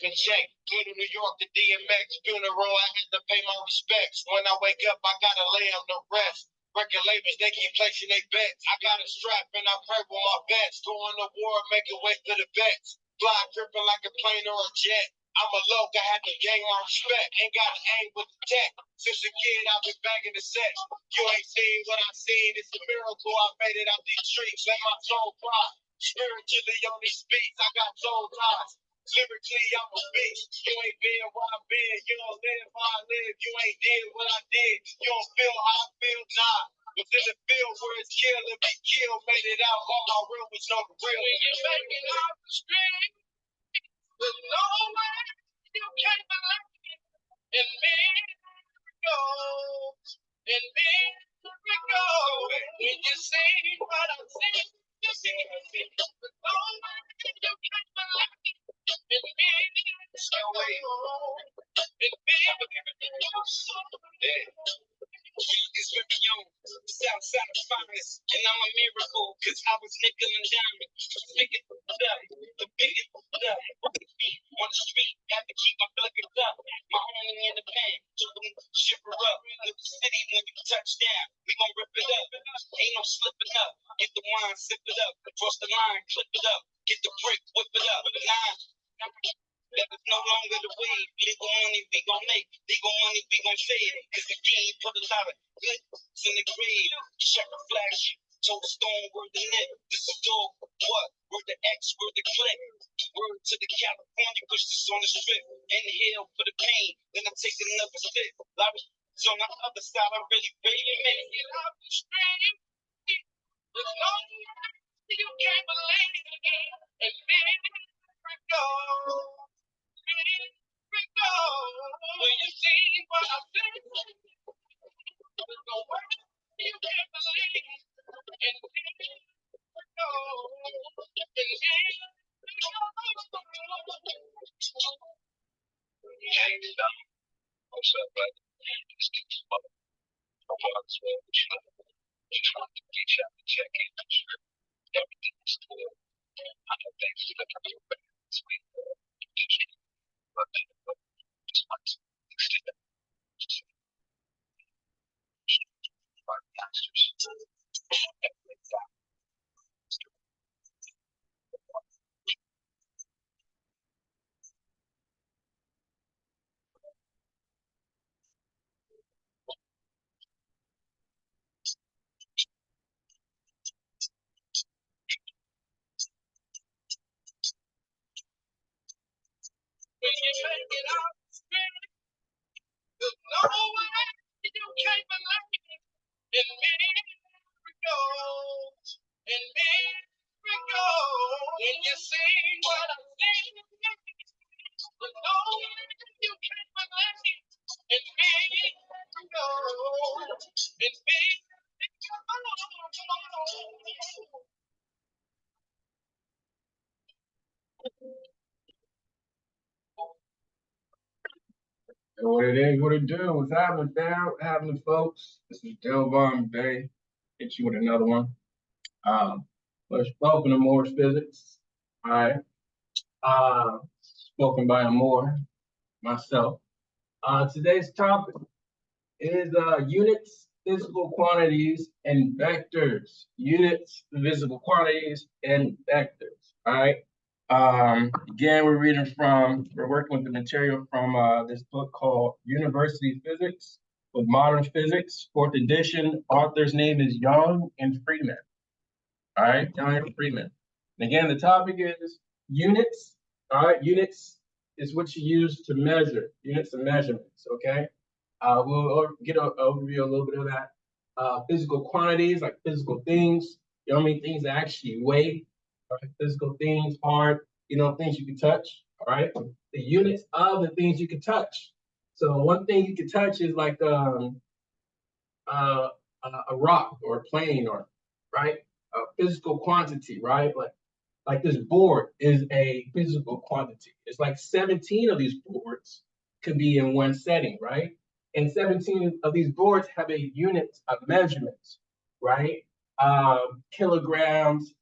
in check. Flew to New York to DMX funeral. I had to pay my respects. When I wake up, I gotta lay on the rest. Record labels, they keep placing their bets. I got a strap and I pray with my bets. Going to war, making way to the bets. Fly tripping like a plane or a jet. I'm a loc, I had to gain my respect. Ain't got to aim with the tech. Since a kid, I've been bagging the set. You ain't seen what I've seen. It's a miracle I made it out these streets. Let my soul cry. Spiritually on these beats, I got soul ties. Lyrically, I'm a beast. You ain't been where I've been. You don't live how I live. You ain't did what I did. You don't feel how I feel. Nah. Was in the field where it's kill and be killed. Made it out. All my real was on the real. When you're making out the street, there's no way you can't believe it. In miracles, in miracles. When you see what I see, you see it. There's no way you can't believe it. In miracles, in miracles. It's very young, Southside finest, and I'm a miracle, cause I was nickel and diamond. Pick it up, the pick it up. On the street, have to keep my flickers up. My homie in the pen, ship her up. New city when you touch down, we gon' rip it up. Ain't no slipping up, get the wine, sip it up. Cross the line, clip it up, get the brick, whip it up. That is no longer the wave. Legal money we gon' make. Legal money we gon' save. Cause the game put a lot of good in the grave. Check a flash. Told Stone word the net. This is dog. What? Word the X, word the click. Word to the California, push this on the strip. Inhale for the pain. Then I take another sip. So on the other side, I really make it out the street. There's no way you can't believe it. And miracles. When you see what I see, there's no way you can't believe it. And what's up, buddy? This kid's mother. I might as well be trying to reach out and check in. Everything's good. I know things are going to be better this week. But just want to extend it. When you make it out, there's no way you can't believe it. In miracles, in miracles. When you see what I see, there's no way you can't believe it. In miracles, in miracles. What it is, what it do, what's happening, fam? What's happening, folks? This is Delvon Bay. Hit you with another one. Let's spoken to Moore's physics. All right. Spoken by Moore, myself. Today's topic is units, physical quantities, and vectors. Units, physical quantities, and vectors. All right. Again, we're working with the material from this book called University Physics with Modern Physics, 4th edition. Author's name is Young and Freeman. All right, Young and Freeman. And again, the topic is units. All right, units is what you use to measure, units of measurements, okay? We'll get an overview a little bit of that. Physical quantities, like physical things, you know what I mean? Things that actually weigh. Right? Physical things, hard, things you can touch, all right? The units of the things you can touch. So one thing you can touch is like a rock or a plane, or right? A physical quantity, right? Like this board is a physical quantity. It's like 17 of these boards could be in one setting, right? And 17 of these boards have a unit of measurements, right? Kilograms,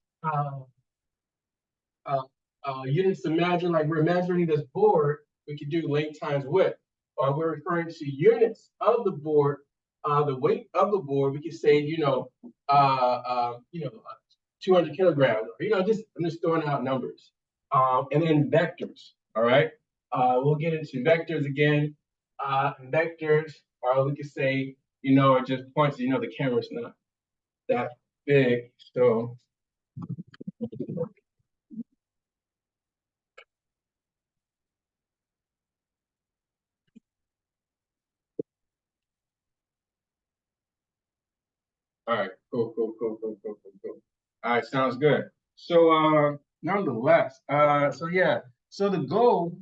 units to measure, like we're measuring this board, we could do length times width. Or we're referring to units of the board, the weight of the board, we could say, 200 kilograms, or, just, I'm just throwing out numbers. And then vectors, all right? We'll get into vectors again. Vectors, or we could say, are just points, the camera's not that big. So all right, cool. All right, sounds good. So, nonetheless, so yeah, so the goal,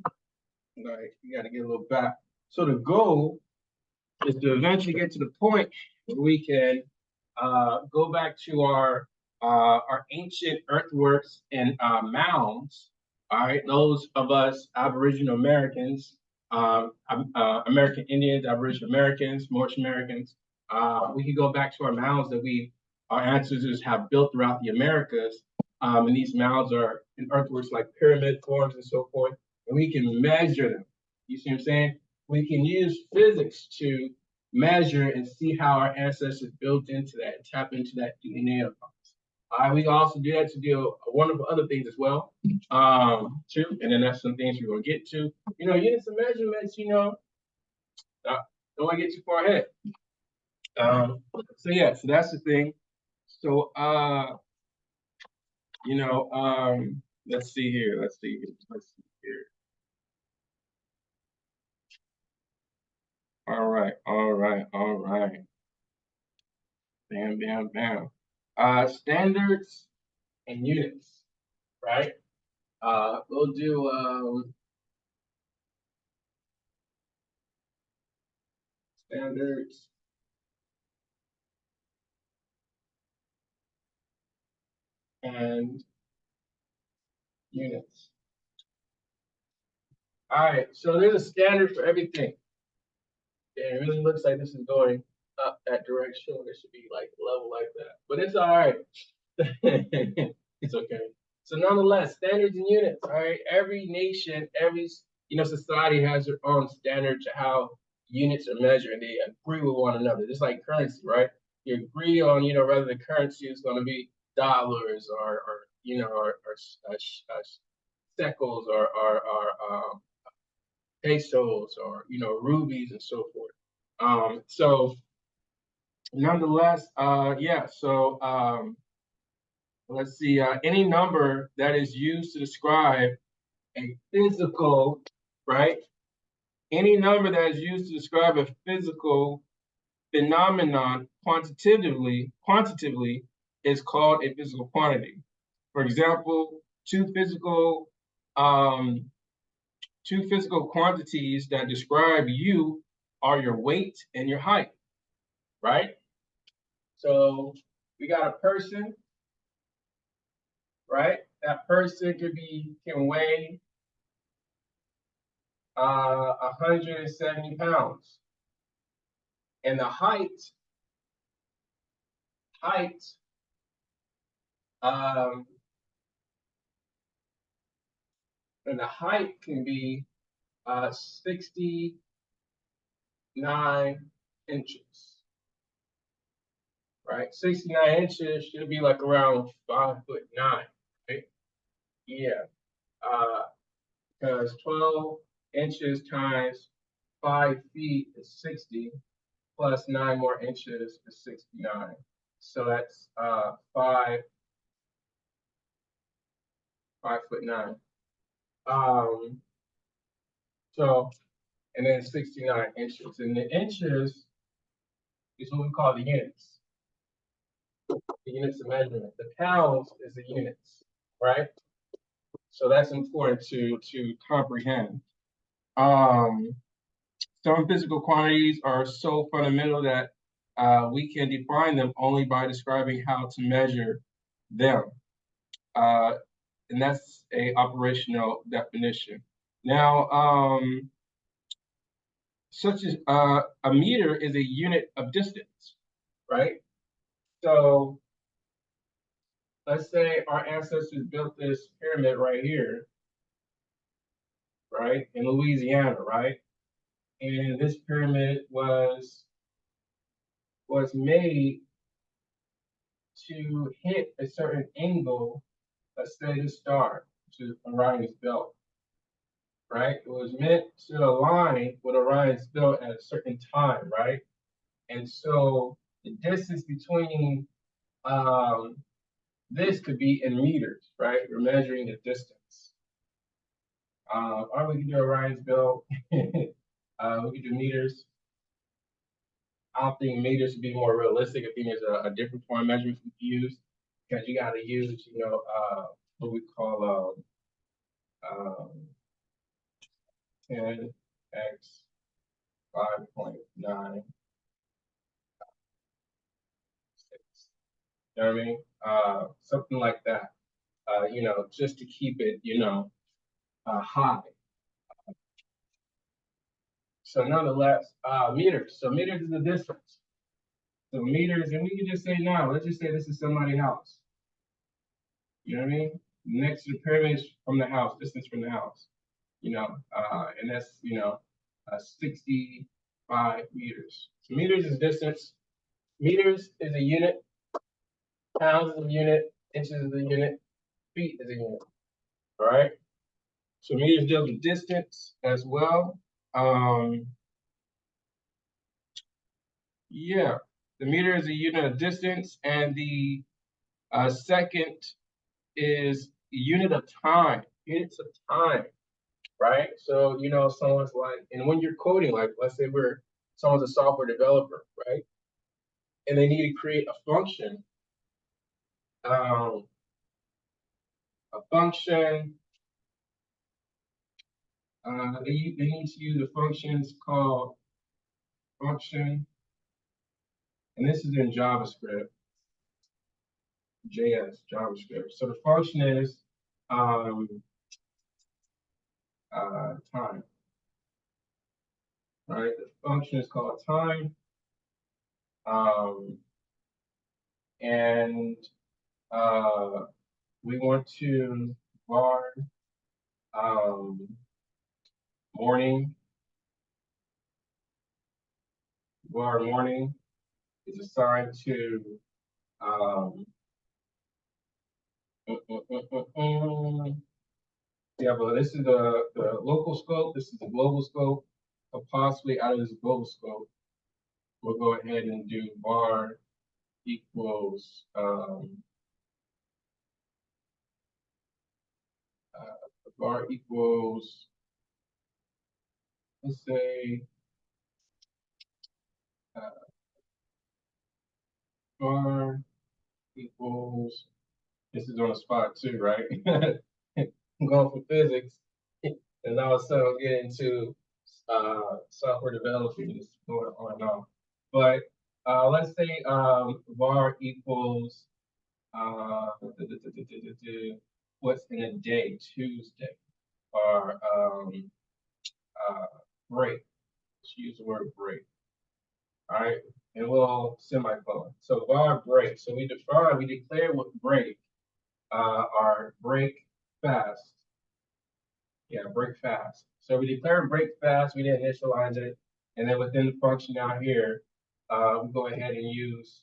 like, you got to get a little back. So the goal is to eventually get to the point where we can go back to our ancient earthworks and mounds. All right, those of us Aboriginal Americans, American Indians, Aboriginal Americans, Morse Americans, we can go back to our mounds that our ancestors have built throughout the Americas. And these mounds are in earthworks like pyramid forms and so forth, and we can measure them. You see what I'm saying? We can use physics to measure and see how our ancestors built into that and tap into that DNA of ours. We can also do that to do wonderful other things as well, too. And then that's some things we're gonna get to. Units of measurements. Don't want to get too far ahead. So yeah, so that's the thing. So let's see here. Let's see here. All right. Bam. Standards and units, right? We'll do standards and units. All right, so there's a standard for everything. It really looks like this is going up that direction. It should be like level like that, but it's all right. It's okay. So nonetheless, standards and units. All right, every nation, every society has their own standard to how units are measured, and they agree with one another. Just like currency, right? You agree on whether the currency is going to be dollars or shekels or pesos or rubies and so forth. So nonetheless, yeah. So let's see. Any number that is used to describe a physical, right? Any number that is used to describe a physical phenomenon quantitatively is called a physical quantity. For example, um, two physical quantities that describe you are your weight and your height, right? So we got a person, right? That person can weigh 170 pounds, and the height, um, can be 69 inches, right? 69 inches should be like around 5'9", right? Yeah, because 12 inches times 5 feet is 60, plus 9 more inches is 69. So that's 5'9". So and then 69 inches. And the inches is what we call the units of measurement. The pounds is the units, right? So that's important to comprehend. Um, some physical quantities are so fundamental that we can define them only by describing how to measure them. And that's a operational definition. Now, such as a meter is a unit of distance, right? So let's say our ancestors built this pyramid right here, right, in Louisiana, right? And this pyramid was made to hit a certain angle, let's say the star, which is Orion's belt, right? It was meant to align with Orion's belt at a certain time, right? And so the distance between um, this could be in meters, right? We're measuring the distance. Or we can do Orion's belt. We can do meters. I don't think meters would be more realistic. I think there's a different form of measurements we can use because you got to use, what we call 10x 5.96. You know what I mean? Something like that. Just to keep it, high. So nonetheless, meters. So meters is the distance. So meters, and we can just say now, let's just say this is somebody's house. You know what I mean? Next to the pyramids from the house, distance from the house. And that's 65 meters. So meters is distance. Meters is a unit. Pounds is a unit. Inches is a unit. Feet is a unit. All right. So meters deals with distance as well. Yeah, the meter is a unit of distance, and the second is unit of time. Units of time, right? So someone's like, and when you're coding, like let's say someone's a software developer, right? And they need to create a function. Um, a function. They need to use a functions called function, and this is in JavaScript, JavaScript. So the function is um, time, right? The function is called time, and we want to var morning. Var morning is assigned to yeah, but this is the local scope. This is the global scope. So possibly out of this global scope, we'll go ahead and do var equals var equals, let's say var equals, this is on the spot too, right? I'm going for physics, and all of a sudden I'll get into software development, just going on and on. But let's say var equals what's in a day, Tuesday, or break. Let's use the word break. All right, and we'll semicolon. So var break. So we declare what break are break fast. Yeah, break fast. So we declare break fast, we didn't initialize it. And then within the function out here, we go ahead and use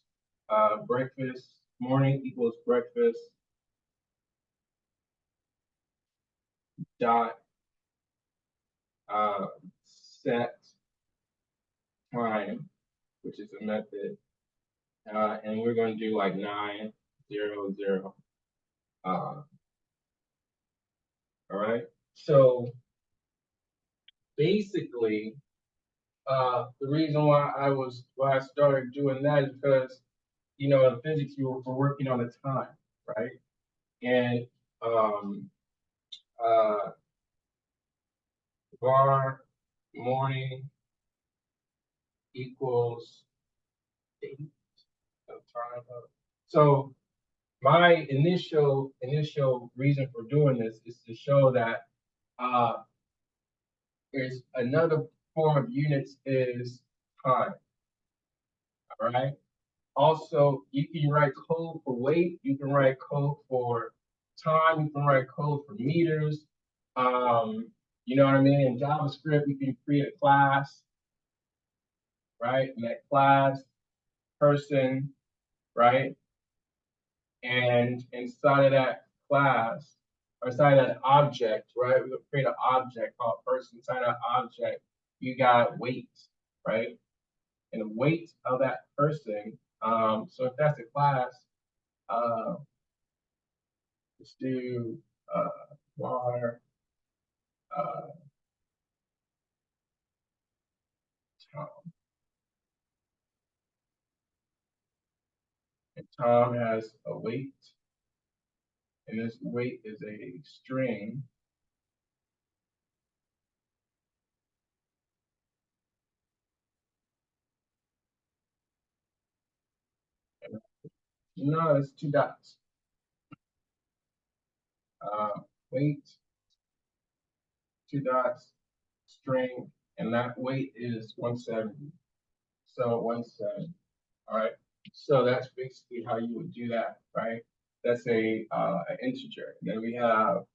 breakfast, morning equals breakfast dot set time, which is a method. And we're going to do like 900. All right. So basically, the reason why I started doing that is because in physics we're working on the time, right? And uh, var morning equals date of time. So my initial reason for doing this is to show that there's another form of units is time. All right. Also, you can write code for weight, you can write code for time, you can write code for meters. You know what I mean? In JavaScript, you can create a class, right? And that class, person, right? And inside of that class, or inside of that object, right? We're gonna create an object called person. Inside that object, you got weight, right? And the weight of that person. So if that's a class, uh, let's do var uh, Tom. And Tom has a weight, and this weight is a string. No, it's two dots. Weight, two dots, string, and that weight is 170. So 170. All right. So that's basically how you would do that, right? That's a an integer. Then we have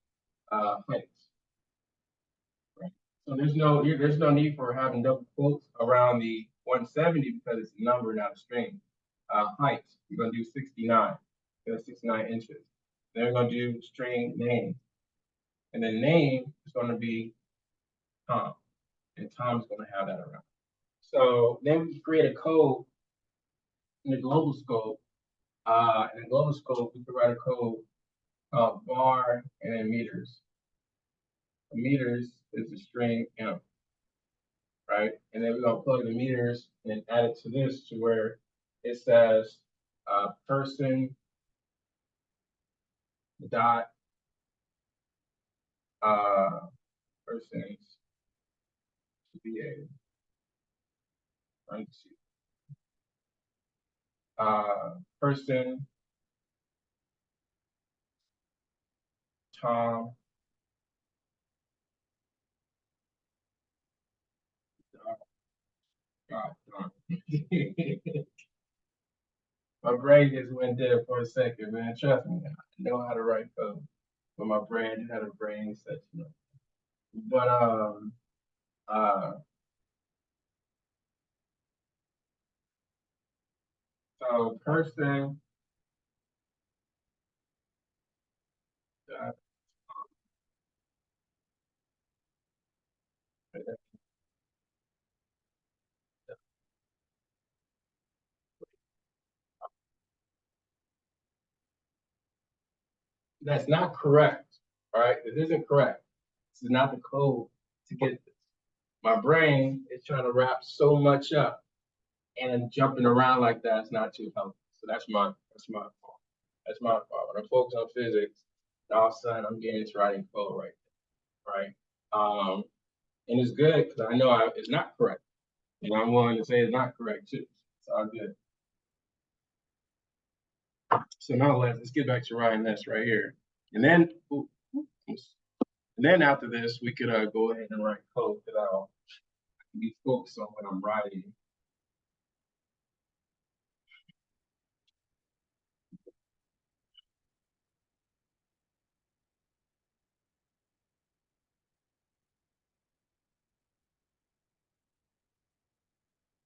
height. Right. So there's no need for having double quotes around the 170 because it's a number, not a string. Height, we're gonna do 69. That's 69 inches. Then we're gonna do string name, and the name is gonna be Tom, and Tom's gonna have that around. So then we create a code in the global scope. In the global scope, we could write a code called var and then meters. Meters is a string M, right? And then we're gonna plug the meters and add it to this to where it says person dot uh, persons to be a parentheses. Person Tom God, my brain just went dead for a second, man. Trust me, I know how to write code, but my brain had a brain such, you know. But uh, so person uh, that's not correct. All right, this isn't correct. This is not the code to get this. My brain is trying to wrap so much up, and jumping around like that is not too healthy. So that's my fault. That's my fault. When I focus on physics, all of a sudden I'm getting into writing code right there, right? And it's good because I know it's not correct, and I'm willing to say it's not correct too. It's all good. So now let's get back to writing this right here, and then after this we could go ahead and write code because I'll be focused on what I'm writing.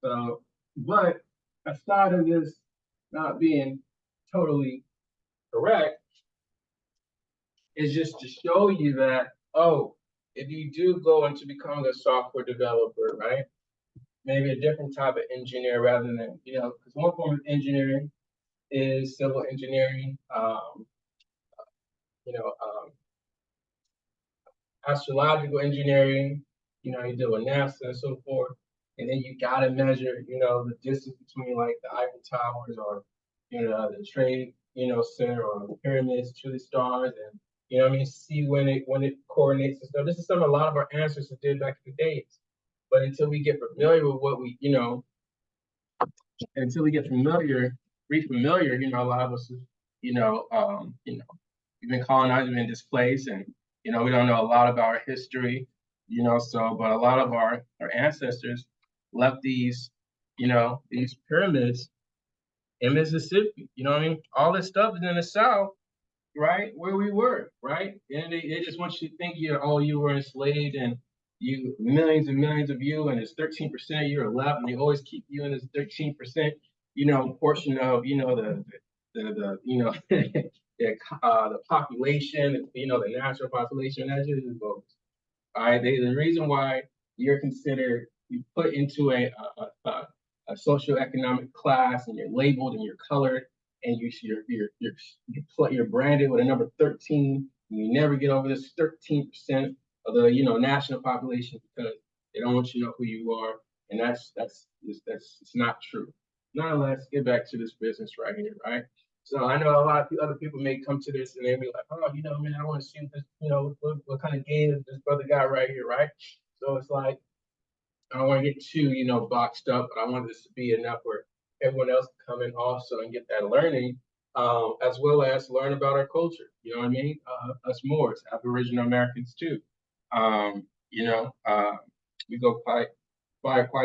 So, but aside of this not being totally correct, is just to show you that, oh, if you do go into becoming a software developer, right? Maybe a different type of engineer rather than, because one form of engineering is civil engineering, you know, astrological engineering, you deal with NASA and so forth. And then you gotta measure, the distance between like the Eiffel Towers or, the Trade, Center or the pyramids to the stars and, I mean, see when it coordinates and stuff. This is something a lot of our ancestors did back in the days. But until we get familiar with what until we get familiar, a lot of us, we've been colonized, we've been displaced, and we don't know a lot about our history, so but a lot of our ancestors left these pyramids in Mississippi. You know what I mean? All this stuff is in the South, right, where we were, right? And they just want you to think you were enslaved and you millions and millions of you, and it's 13% of you are left, and they always keep you in this 13%, portion of the the population, the national population. That's just bogus. All right, the reason why you put into a socioeconomic class, and you're labeled and you're colored, and you're branded with a number 13, and you never get over this 13% of the national population, because they don't want you to know who you are, and that's it's not true. Nonetheless, get back to this business right here, right? So I know a lot of other people may come to this and they be like, oh, man, I want to see what kind of game this brother got right here, right? So it's like, I don't want to get too, boxed up, but I want this to be enough where everyone else can come in also and get that learning, as well as learn about our culture. You know what I mean? Us Moors, Aboriginal Americans too. Um, you know, uh, we go quite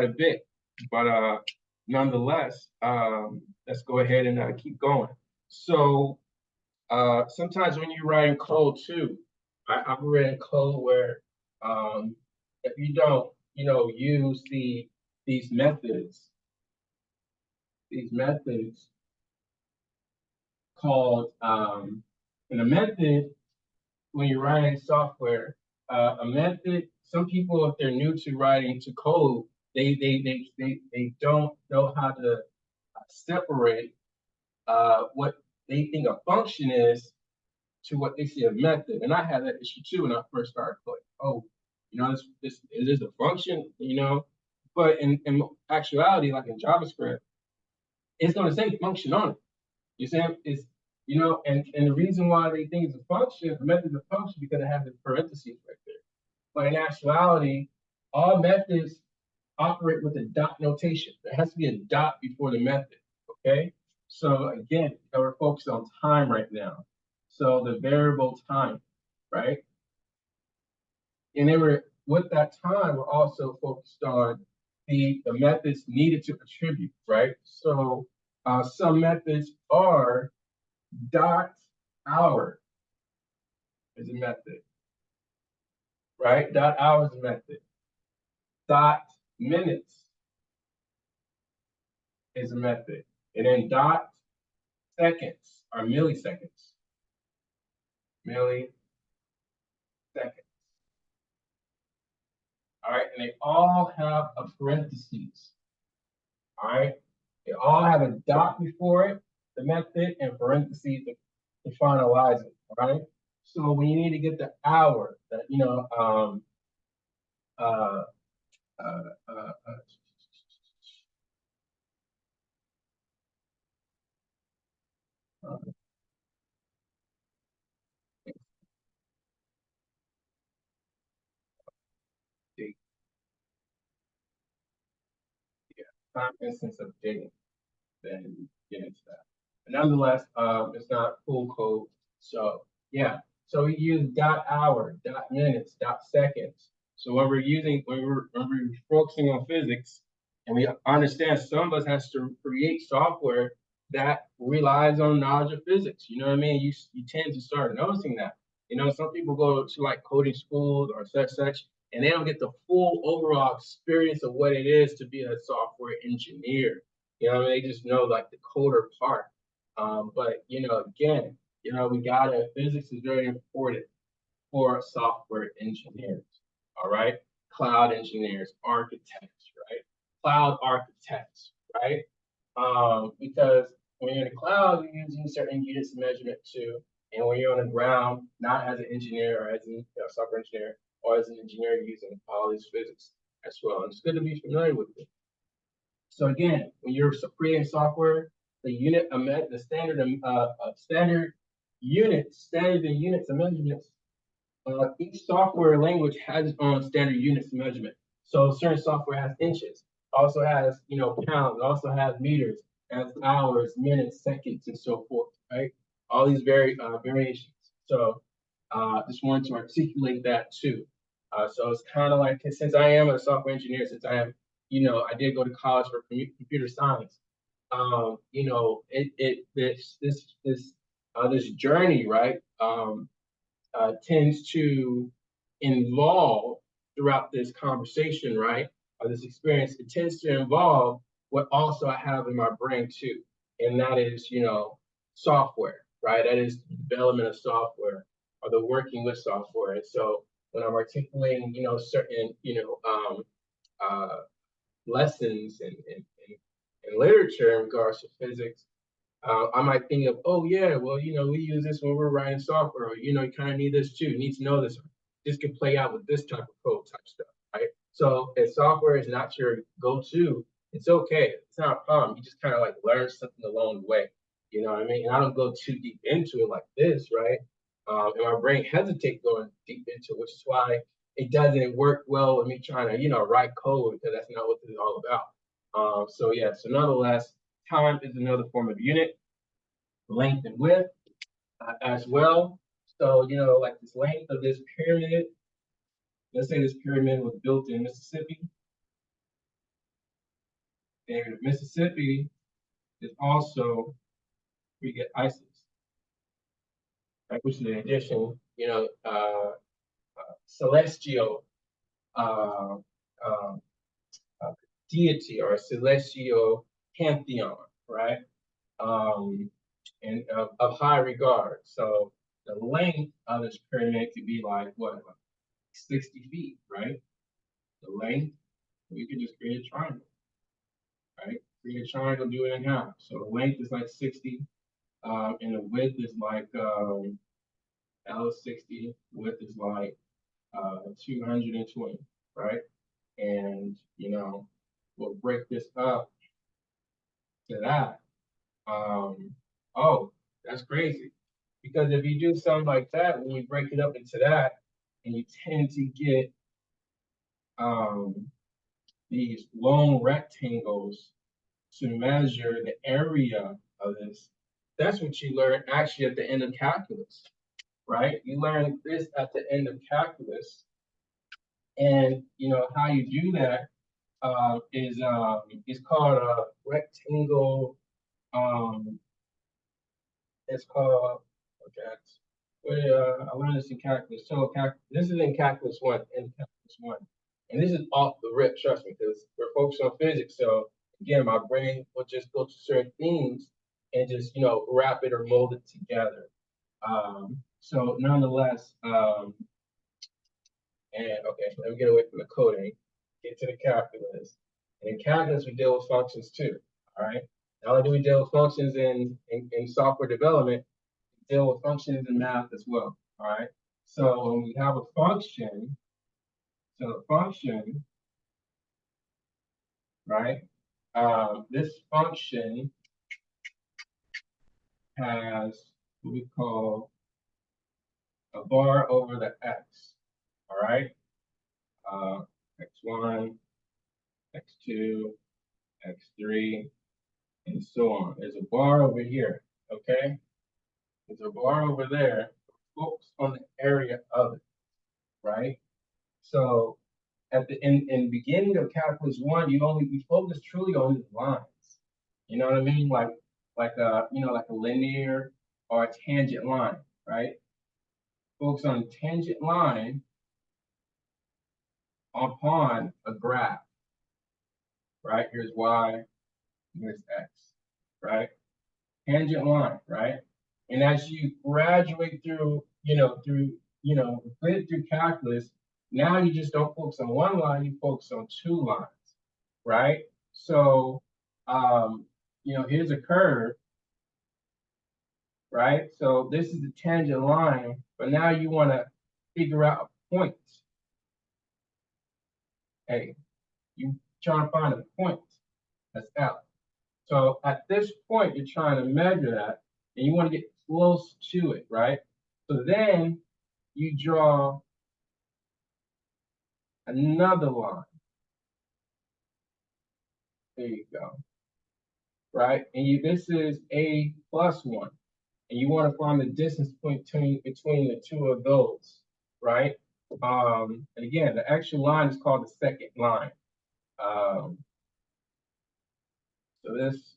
a bit, but nonetheless, let's go ahead and keep going. So sometimes when you're writing code too, I've written code where if you don't, use these methods, these methods called and a method when you're writing software, a method. Some people, if they're new to writing to code, they don't know how to separate what they think a function is to what they see a method. And I had that issue too when I first started coding. Oh, this is a function, but in actuality, like in JavaScript, it's going to say function on it. You see, and the reason why they think it's a function, a method is a function, because it has the parentheses right there. But in actuality, all methods operate with a dot notation. There has to be a dot before the method. Okay. So again, we're focused on time right now. So the variable time, right? And they were with that time, we're also focused on the methods needed to attribute, right? So some methods are dot hour is a method, right? Dot hour is a method. Dot minutes is a method. And then dot seconds are milliseconds. Milliseconds. All right, and they all have a parentheses. All right, they all have a dot before it, the method, and parentheses to finalize it. All right, so when you need to get the hour, that uh, uh, uh, uh, the time instance of date, then get into that. But nonetheless, it's not full code. So yeah, so we use dot hour, dot minutes, dot seconds. So when we're focusing on physics, and we understand some of us has to create software that relies on knowledge of physics. You know what I mean? You tend to start noticing that. Some people go to like coding schools or such, and they don't get the full overall experience of what it is to be a software engineer. They just know like the coder part. But again, we gotta physics is very important for software engineers. All right, cloud engineers, architects, right? Cloud architects, right? Because when you're in the cloud, you're using certain units of measurement too. And when you're on the ground, not as an engineer or as a software engineer or as an engineer, you're using all these physics as well. And it's good to be familiar with it. So again, when you're creating software, the standard and units of measurements. Each software language has its own standard units of measurement. So certain software has inches, also has pounds, also has meters, has hours, minutes, seconds, and so forth. Right? All these variations. So just wanted to articulate that too. So it's kind of like, since I am a software engineer, since I am, I did go to college for computer science. you know, this journey, right, tends to involve throughout this conversation, right, or this experience, it tends to involve what also I have in my brain too, and that is, you know, software, right? That is the development of software or the working with software. And so when I'm articulating, you know, certain, uh, lessons in literature in regards to physics, I might think of, oh yeah, well, you know, we use this when we're writing software, or, you know, you kind of need this too. You need to know this. This could play out with this type of code type stuff, right? So if software is not your go-to, it's okay. It's not a problem. You just kind of like learn something along the way. You know what I mean? And I don't go too deep into it like this, right? And my brain hesitates going deep into it, which is why it doesn't work well with me trying to, you know, write code because that's not what this is all about. So yeah, so nonetheless, time is another form of unit, length and width as well. So, you know, like this length of this pyramid, let's say this pyramid was built in Mississippi. And Mississippi is also, we get ISIS, right, which is an addition, you know, celestial uh, uh, uh, deity or celestial pantheon, right? Um, and of high regard. So the length of this pyramid could be like what, like 60 feet, right? The length, we could just create a triangle, right? Create a triangle, do it in half. So the length is like 60, and the width is like L is 60, width is like 220, right? And you know, we'll break this up to that. Um, oh, that's crazy. Because if you do something like that, when you break it up into that, and you tend to get um, these long rectangles to measure the area of this, that's what you learn actually at the end of calculus, right? You learn this at the end of calculus, and you know how you do that is called a rectangle. Um, it's called, okay. I learned this in calculus. So this is in calculus one, in calculus one, and this is off the rip. Trust me, because we're focused on physics. So again, my brain will just go to certain themes and just, you know, wrap it or mold it together. So nonetheless, and okay, let me get away from the coding, get to the calculus. And in calculus, we deal with functions too. All right. Not only do we deal with functions in software development, we deal with functions in math as well. All right. So when we have a function, so the function, right? This function has what we call a bar over the x. All right. X1, x2, x3, and so on. There's a bar over here, okay? There's a bar over there. Focus on the area of it, right? So at the in beginning of calculus one, you focus truly on the lines. You know what I mean? Like a, you know, like a linear or a tangent line, right? Focus on a tangent line upon a graph, right? Here's y, here's x, right? Tangent line, right? And as you graduate through, through calculus, now you just don't focus on one line, you focus on two lines, right? So, here's a curve, right? So this is the tangent line, but now you want to figure out a point. Hey, you trying to find a point. That's L. So at this point, you're trying to measure that, and you want to get close to it, right? So then you draw another line. There you go, right? And this is a plus one, and you want to find the distance between the two of those, right? And again, the actual line is called the second line. So this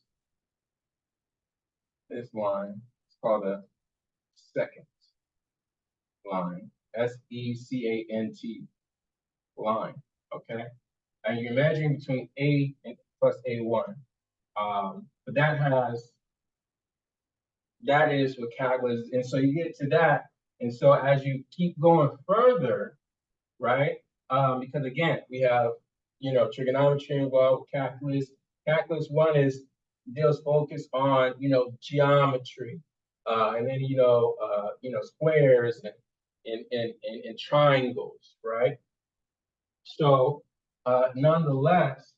this line. It's called a secant line. S-E-C-A-N-T line. Okay. And you're measuring between A and plus A1. But that is what calculus is. And so you get to that. And so as you keep going further, right? Because again, we have, trigonometry involved, calculus. Calculus 1 deals focus on, geometry, and then, squares and triangles, right? So, nonetheless,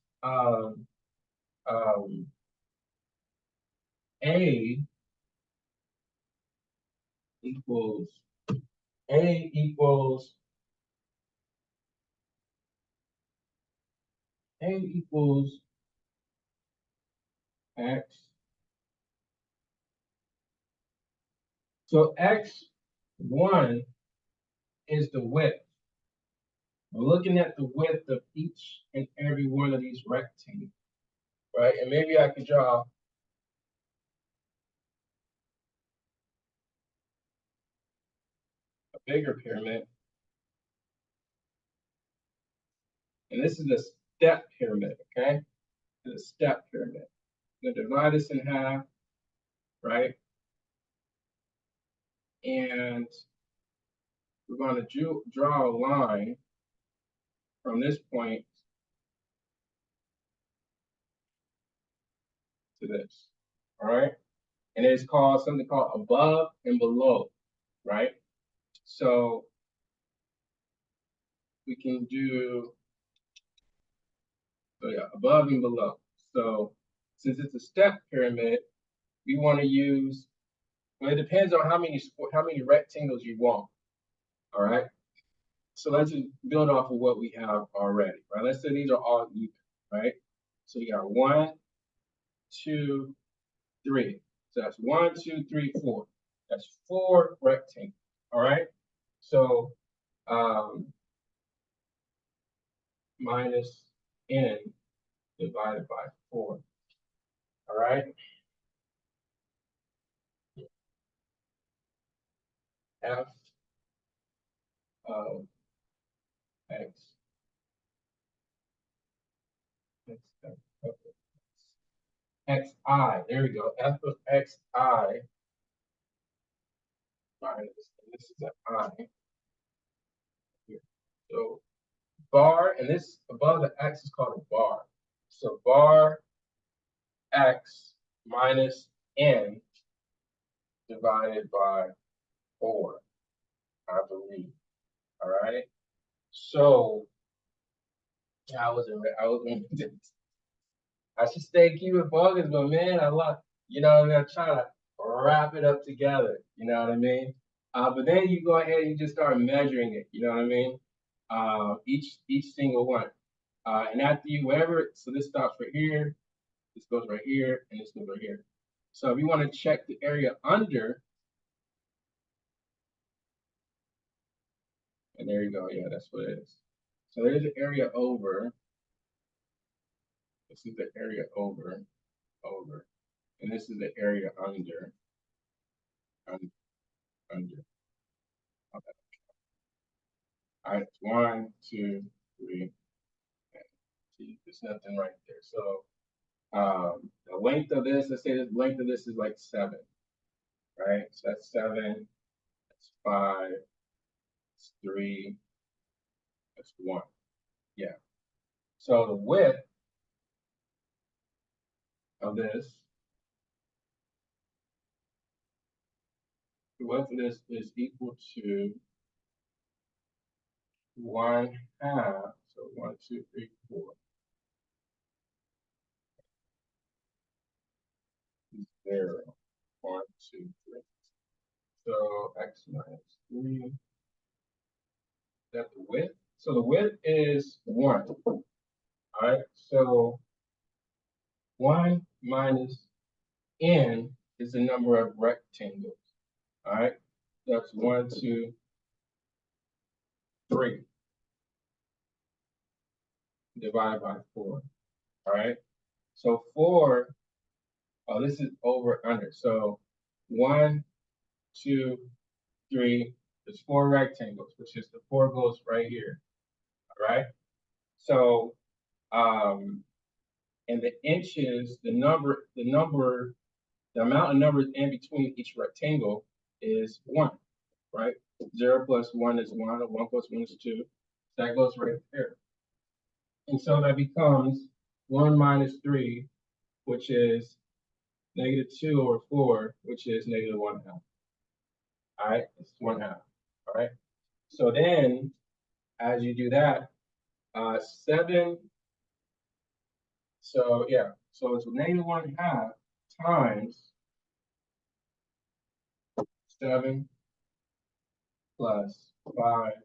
A equals A equals A equals X. So X1 is the width. We're looking at the width of each and every one of these rectangles, right? And maybe I could draw a bigger pyramid. And this is a step pyramid, okay? It's a step pyramid. I'm gonna divide this in half, right? And we're gonna draw a line from this point to this, all right? And it's called something called above and below, right? So we can do, above and below. So since it's a step pyramid, we want to use, well, it depends on how many rectangles you want, all right? So let's just build off of what we have already, right? Let's say these are all even, right? So you got 1, 2, 3. So that's 1, 2, 3, 4. That's 4 rectangles, all right? So minus n divided by 4, all right? F of x, xi, there we go, f of xi minus, and this is an I here. So bar, and this above the x is called a bar. So bar x minus n divided by 4, I believe. All right. So I was I should stay keep it focused, but man, I love, I'm gonna try to wrap it up together. You know what I mean? But then you go ahead and you just start measuring it. You know what I mean? Each single one. And after you, whatever, so this stops right here, this goes right here, and this goes right here. So if you want to check the area under, and there you go, yeah, that's what it is. So there's the area over. This is the area over, and this is the area under, under. Okay. All right, 1, 2, 3. See, there's nothing right there. So the length of this, let's say the length of this is like 7, right? So that's 7, that's 5, that's 3, that's 1. Yeah. So the width of this, is equal to 1/2. So 1, 2, 3, 4. 0, 1, 2, 3. So x minus 3. That's the width. So the width is 1. All right. So 1 minus n is the number of rectangles. All right. That's 1, 2, 3 divided by 4. All right. So 4, oh, this is over under. So 1, 2, 3. There's 4 rectangles, which is the 4 goes right here. All right. So, and the inches, the amount of numbers in between each rectangle is 1, right? 0 plus 1 is 1, or 1 plus 1 is 2. That goes right there. And so that becomes 1 minus 3, which is -2 over 4, which is -1/2. All right, it's 1/2. All right. So then, as you do that, 7. So yeah, so it's -1/2 times 7 plus 5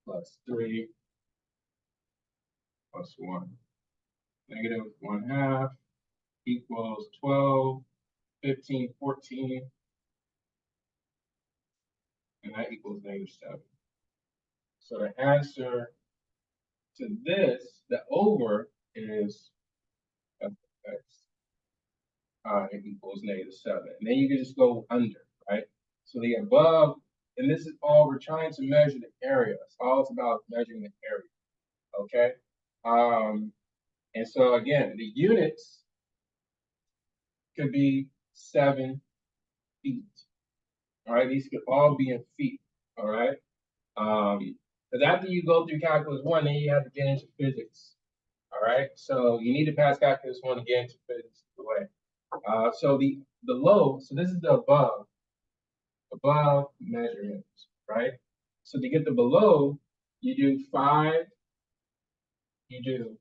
plus 3 plus 1. -1/2 equals 12, 15, 14, and that equals -7. So the answer to this, the over, is f of x equals -7. And then you can just go under, right? So the above, and this is all we're trying to measure the area. It's all about measuring the area, okay? And so again, the units could be 7 feet. All right, these could all be in feet. All right. Because after you go through calculus 1, then you have to get into physics. All right. So you need to pass calculus 1 to get into physics away. So the low, so this is the above measurement, right? So to get the below, you do 5, you do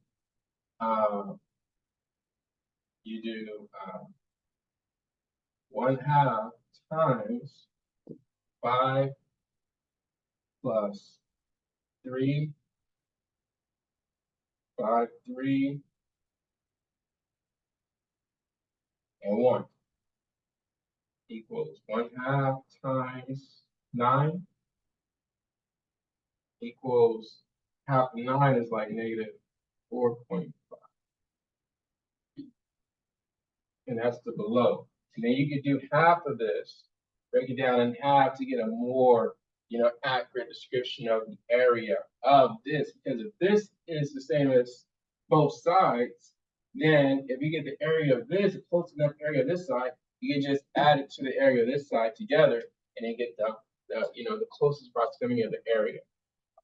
uh, 1/2 times 5 plus 3, 5, 3, and 1 equals 1/2 times 9 equals half of 9 is like -4.5. And that's the below. And then you could do half of this, break it down in half to get a more, accurate description of the area of this. Because if this is the same as both sides, then if you get the area of this, a close enough area of this side, you can just add it to the area of this side together, and then get the closest proximity of the area.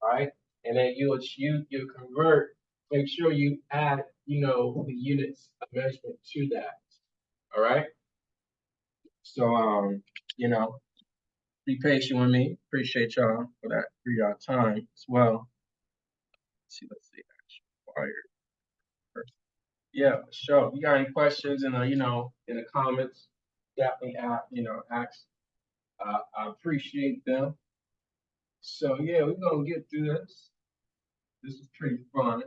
All right, and then you convert. Make sure you add, the units of measurement to that. All right. So, be patient with me. Appreciate y'all for your time as well. Let's see, required. Yeah, sure. If you got any questions in the comments, definitely ask. I appreciate them. So yeah, we're gonna get through this. This is pretty fun.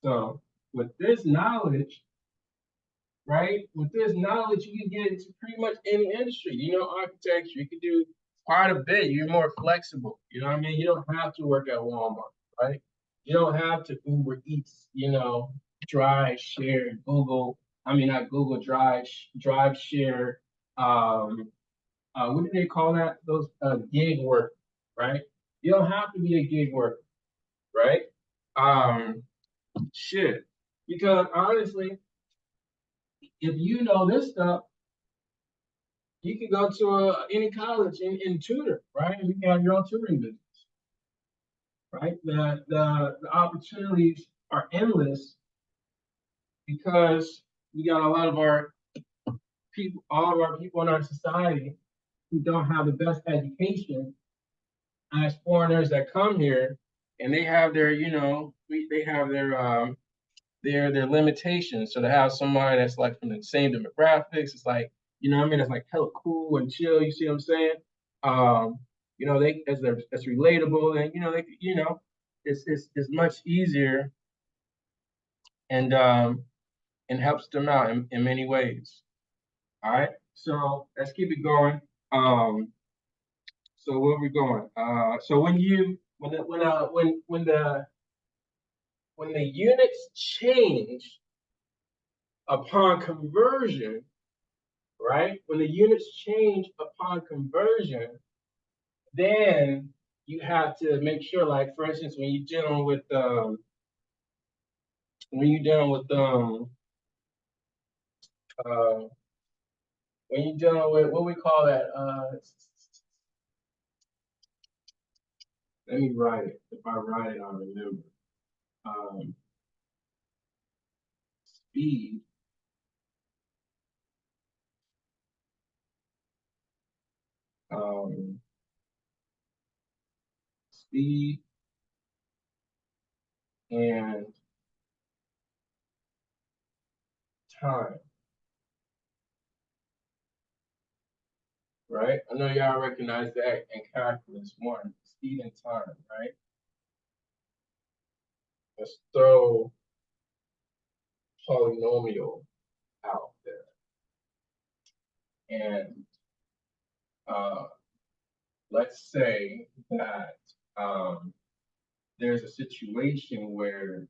So with this knowledge, right? With this knowledge, you can get into pretty much any industry. Architecture, you can do quite a bit. You're more flexible. You know what I mean? You don't have to work at Walmart, right? You don't have to Uber Eats, Drive Share, Google. I mean, not Google Drive Share. What do they call that? Those gig work, right? You don't have to be a gig worker, right? Shit. Because honestly, if you know this stuff, you can go to any college and tutor, right? You can have your own tutoring business, right? The opportunities are endless because we got a lot of our people, all of our people in our society who don't have the best education as foreigners that come here, and they have they have their limitations. So to have somebody that's like from the same demographics, it's like, it's like hella cool and chill. You see what I'm saying? They that's relatable, and it's much easier, and helps them out in many ways. All right, so let's keep it going. So where we going? So when the units change upon conversion, right? When the units change upon conversion, then you have to make sure, like for instance, when you're dealing with when you're dealing with uh, when you're dealing with what we call that let me write it. If I write it, I'll remember. Um, speed um, speed and time, right? I know y'all recognize that in calculus one, speed and time, right? Let's throw polynomial out there. And uh, let's say that there's a situation where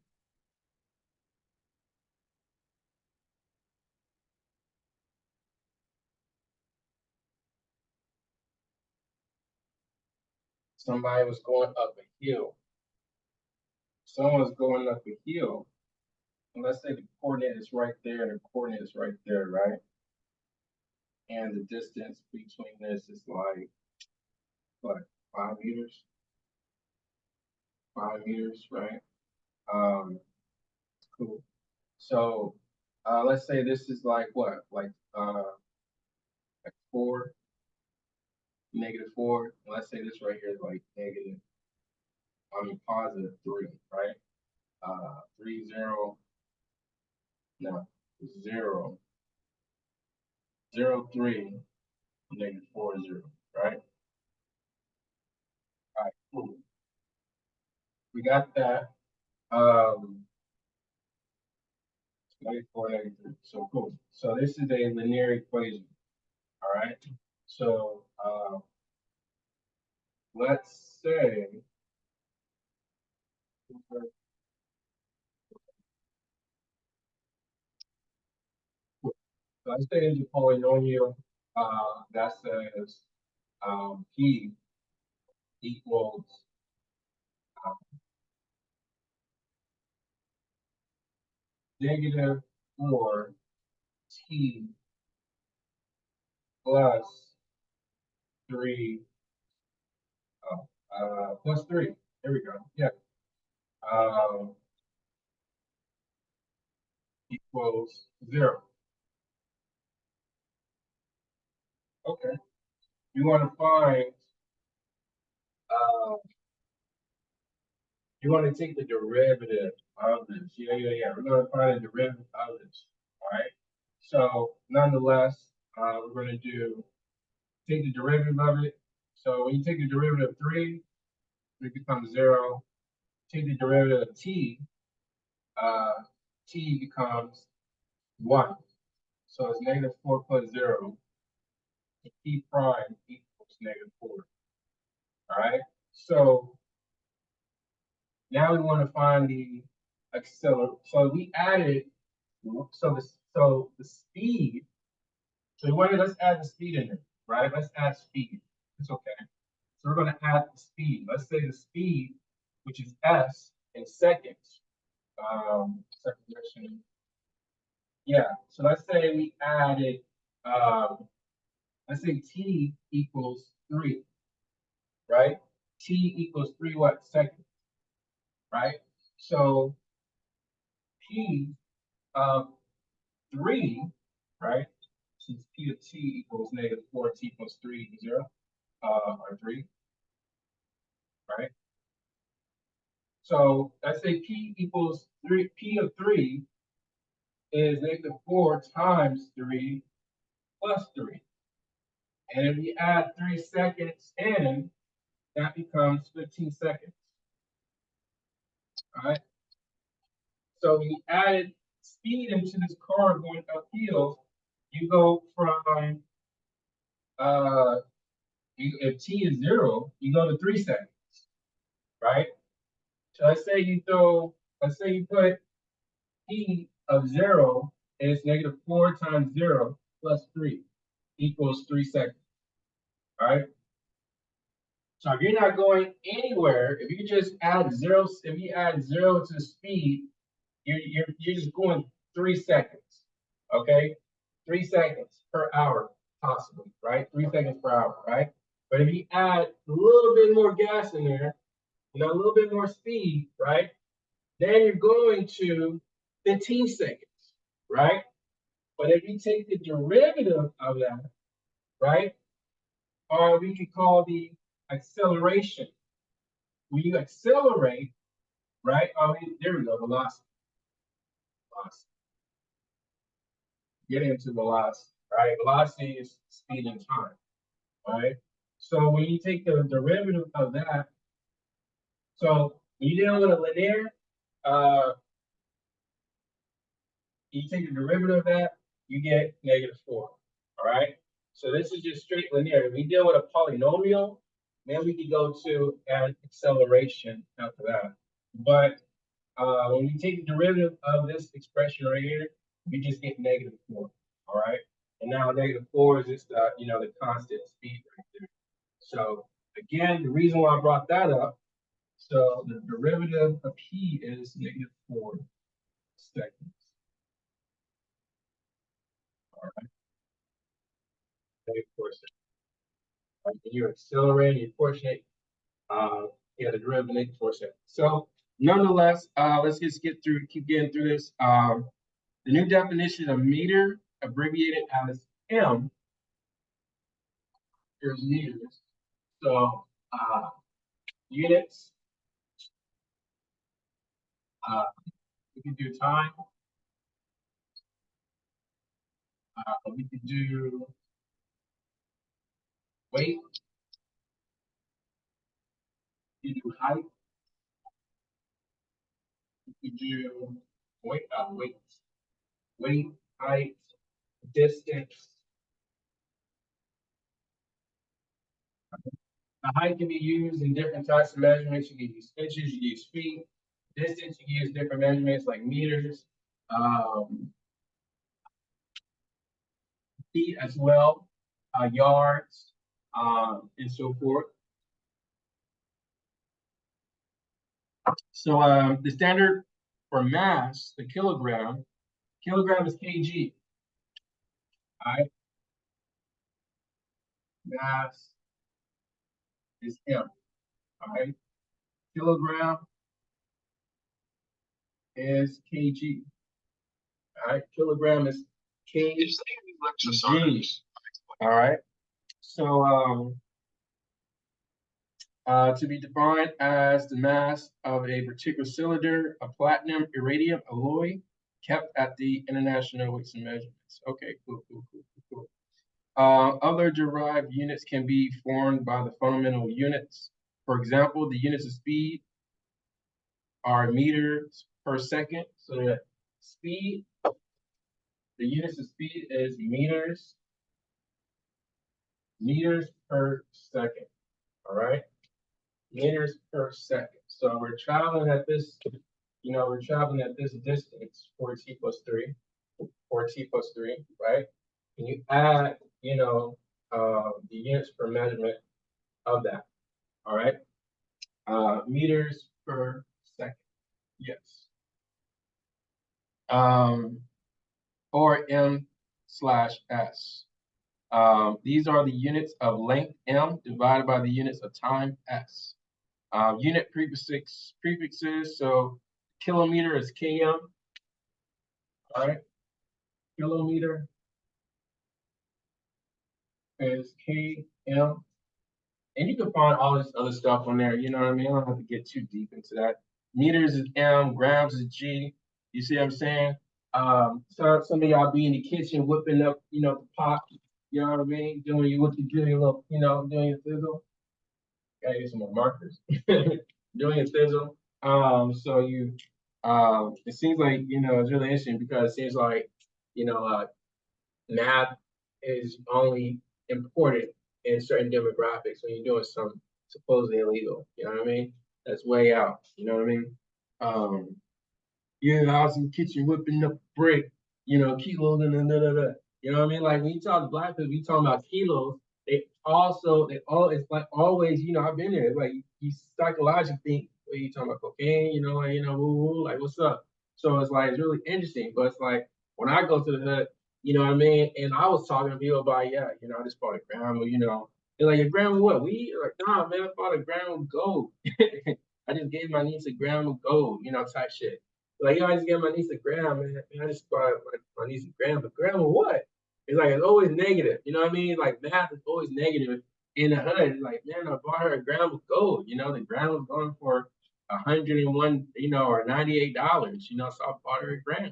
somebody was going up a hill. Someone's going up a hill, and let's say the coordinate is right there and the coordinate is right there, right? And the distance between this is like, what, 5 meters? 5 meters, right? Um, cool. So let's say this is like what, like 4, -4. And let's say this right here is like negative, I mean +3, right? 3, 0, no, 0, 0, 3, -4, 0, right? All right, cool. We got that. Um, -4, -3. So cool. So this is a linear equation. All right. So let's say let's say it's a polynomial that says p equals uh, -4t plus 3, plus 3. There we go. Yeah. Um, equals 0. Okay. You want to find, uh, you want to take the derivative of this. Yeah, yeah, yeah. We're going to find the derivative of this. All right. So nonetheless, we're going to take the derivative of it. So when you take the derivative of 3, it becomes 0. Take the derivative of t, uh, t becomes 1. So it's -4 plus 0. T prime equals -4. All right. So now we want to find the acceleration. So we added, so the speed. So we wanted, let's add the speed in there, right? Let's add speed. It's okay. So we're going to add the speed. Let's say the speed, which is s in seconds. Second direction. Yeah. So let's say we added, let's say t equals 3, right? T equals 3 what seconds, right? So p of 3, right? Since p of t equals -4, t plus 3 equals 0, or 3, right? So let's say p equals 3, p of 3 is -4 times 3 plus 3. And if we add 3 seconds in, that becomes 15 seconds. All right. So we added speed into this car going uphill. You go from if t is 0, you go to 3 seconds. right? So let's say you put P of 0 is negative 4 times 0 plus 3 equals 3 seconds, all right? So if you're not going anywhere, if you just add 0, if you add 0 to speed, you're just going 3 seconds, okay? 3 seconds per hour, possibly, right? 3 seconds per hour, right? But if you add a little bit more gas in there, a little bit more speed, right? Then you're going to 15 seconds, right? But if you take the derivative of that, right? Or we could call the acceleration. When you accelerate, right? There we go, velocity. Velocity. Get into velocity, right? Velocity is speed and time, right? So when you take the derivative of that, so when you deal with a linear, uh, you take the derivative of that, you get -4. All right. So this is just straight linear. If we deal with a polynomial, then we can go to an acceleration after that. But when we take the derivative of this expression right here, we just get -4. All right. And now -4 is just the constant speed right there. So again, the reason why I brought that up, so the derivative of P is -4 seconds. All right. -4 seconds. Right? And you accelerate, you proportionate, the derivative -4 seconds. So nonetheless, let's just keep getting through this. The new definition of meter, abbreviated as M, here's meters. So units, we can do time, we can do weight, we can do height, we can do weight, height, distance. The height can be used in different types of measurements. You can use inches, you can use feet. Distance, you can use different measurements like meters, feet as well, yards, and so forth. So the standard for mass, the kilogram is kg. All right, mass is m. All right, kilogram is kg. All right, kilogram is kg. All right, so to be defined as the mass of a particular cylinder, a platinum iridium alloy kept at the International Weights and Measurements. Okay, cool. Other derived units can be formed by the fundamental units. For example, the units of speed are meters per second. So that speed, the units of speed is meters per second. All right, meters per second. So we're traveling at this, distance, 4t plus 3, right? And you add, the units per measurement of that. All right. Meters per second. Yes. Or m/s. These are the units of length m divided by the units of time s. Unit prefixes. So kilometer is km. All right. Kilometer is km. And you can find all this other stuff on there. You know what I mean? I don't have to get too deep into that. Meters is m, grams is g. You see what I'm saying? So some of y'all be in the kitchen whipping up, the pot. You know what I mean? Doing your little, doing your sizzle. Gotta get some more markers. Doing your sizzle. So it seems like it's really interesting because it seems like math is only important in certain demographics when you're doing some supposedly illegal. You know what I mean? That's way out. You know what I mean? Um, you're in the house in the kitchen whipping up brick, kilos and da da da. You know what I mean? Like when you talk to black people, you talking about kilos. It's like always, I've been there. It's like you psychologically think, well, you talking about cocaine, woo woo, like what's up? So it's like it's really interesting. But it's like when I go to the hood, you know what I mean? And I was talking to people about, yeah, I just bought a gram of, they're like, a gram of what? We like, nah, man, I bought a gram of gold. I just gave my niece a gram of gold, type shit. Like, I just gave my niece a gram, man. I just bought my niece a gram. But gram of what? It's like it's always negative. You know what I mean? Like math is always negative in the hood. It's like, man, I bought her a gram of gold. The gram was going for 101, or $98. So I bought her a gram.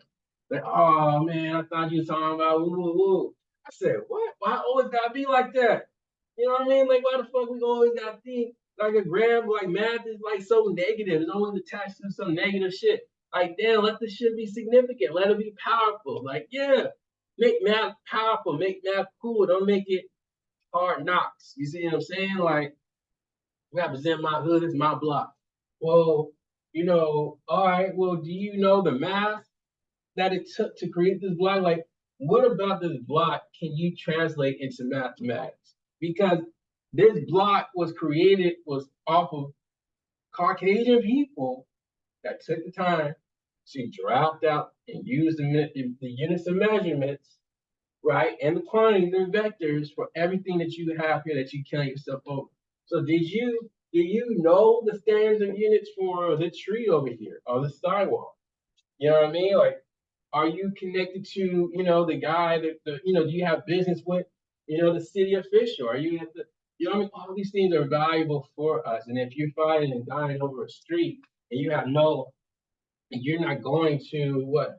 Like, oh man, I thought you were talking about woo woo woo. I said, what? Why always gotta be like that? You know what I mean? Like, why the fuck we always gotta think like a gram? Like math is like so negative. It's always attached to some negative shit. Like, damn, let the shit be significant. Let it be powerful. Like, yeah, make math powerful. Make math cool. Don't make it hard knocks. You see what I'm saying? Like, represent my hood is my block. Well, all right. Well, do you know the math that it took to create this block? Like, what about this block can you translate into mathematics? Because this block was off of Caucasian people that took the time to draft out and use the units of measurements, right, and the quantities and vectors for everything that you have here that you count yourself over. So do you know the standards of units for the tree over here or the sidewalk? You know what I mean? Like, are you connected to, the guy that do you have business with, the city official? Are you at the, what I mean? All these things are valuable for us. And if you're fighting and dying over a street and you're not going to what?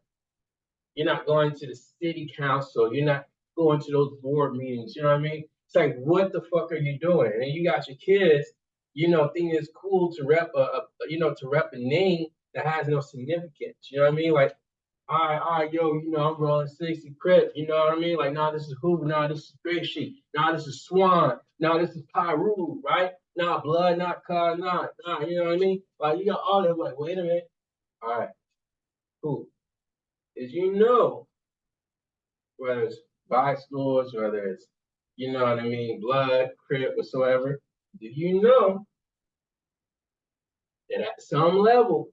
You're not going to the city council. You're not going to those board meetings. You know what I mean? It's like, what the fuck are you doing? And you got your kids, thinking it's cool to rep a name that has no significance. You know what I mean? Like, all right, yo, I'm rolling 60 Crip. You know what I mean? Like, nah, this is Hoover. Nah, this is Great Sheet. Nah, this is Swan. Nah, this is Pyru, right? Nah, Blood, not Car, nah, you know what I mean? Like, you got all that, like, wait a minute. All right, cool. Is whether it's buy stores, whether it's, what I mean, Blood, Crip, whatsoever, do you know that at some level,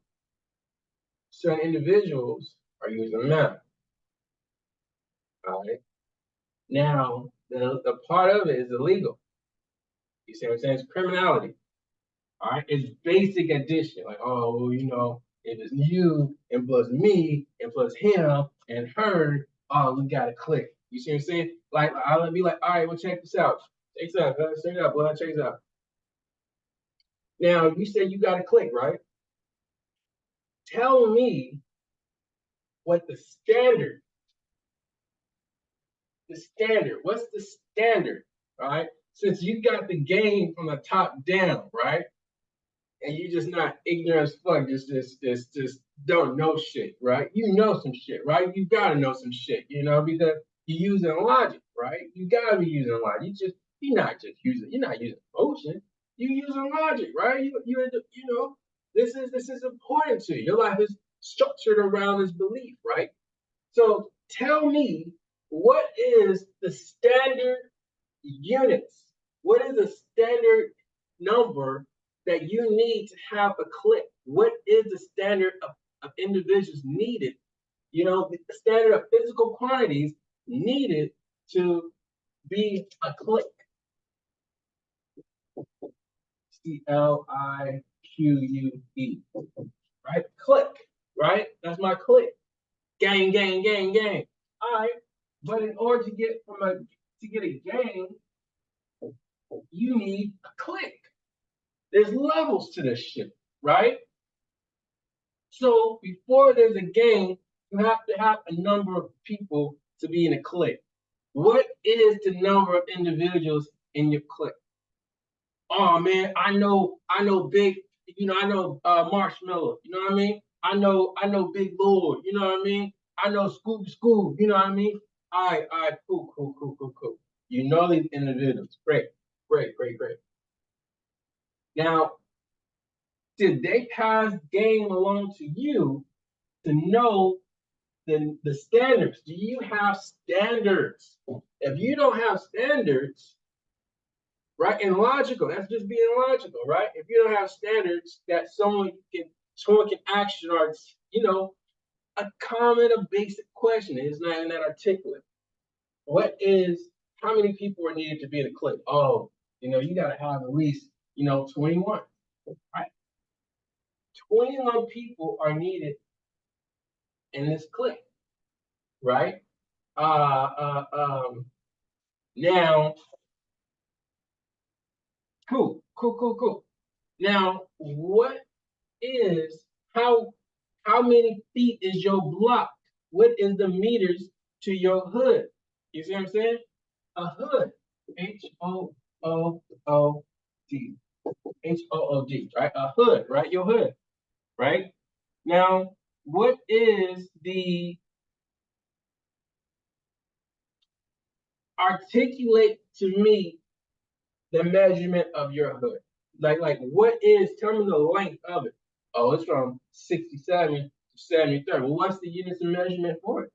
certain individuals are using math? All right. Now, the part of it is illegal. You see what I'm saying? It's criminality. All right. It's basic addition. Like, oh, well, if it's you and plus me and plus him and her, oh, we got to click. You see what I'm saying? Like, I'll be like, all right, well, check this out. Check this out. Check it out, boy. Check this out. Now, you said you got to click, right? Tell me what what's the standard, right? Since you got the game from the top down, right? And you just not ignorant as fuck, just don't know shit, right? You know some shit, right? You gotta know some shit, because you're using logic, right? You gotta be using logic. You're not using emotion. You're using logic, right? This is important to you. Your life is structured around this belief, right? So tell me, what is the standard units? What is the standard number that you need to have a click? What is the standard of individuals needed? The standard of physical quantities needed to be a click. CLIQUE. Right? Click. Right? That's my click. Gang, gang, gang, gang. All right. But in order to get a gang, you need a click. There's levels to this shit, right? So before there's a gang, you have to have a number of people to be in a clique. What is the number of individuals in your clique? Oh man, I know big, I know Marshmallow, you know what I mean? I know Big Lord, you know what I mean? I know Scoop, you know what I mean? All right, cool. You know these individuals. Great. Now, Did they pass game along to you to know the standards? Do you have standards? If you don't have standards, right, and logical, that's just being logical, right? If you don't have standards that someone can action, or a common, a basic question is not in that articulate. What is How many people are needed to be in a clique? Oh, you gotta have at least 21. Right? 21 people are needed in this clique, right? Uh, uh, um, Now, cool. Now, what is how many feet is your block? What is the meters to your hood? You see what I'm saying? A hood, Hood, Hood, right? A hood, right? Your hood, right? Now, what is the articulate to me the measurement of your hood? Like what is, tell me the length of it. Oh, it's from 67 to 73. Well, what's the units of measurement for it?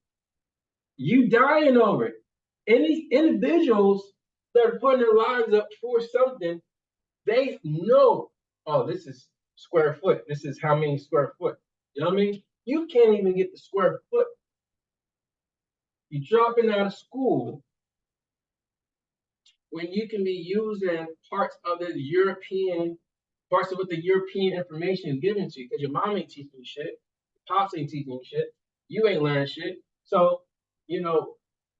You dying over it. Any individuals that are putting their lives up for something, they know, oh, this is square foot. This is how many square foot. You know what I mean? You can't even get the square foot. You're dropping out of school when you can be using parts of what the European information is given to you, because your mom ain't teaching you shit, your pops ain't teaching you shit, you ain't learning shit. So, all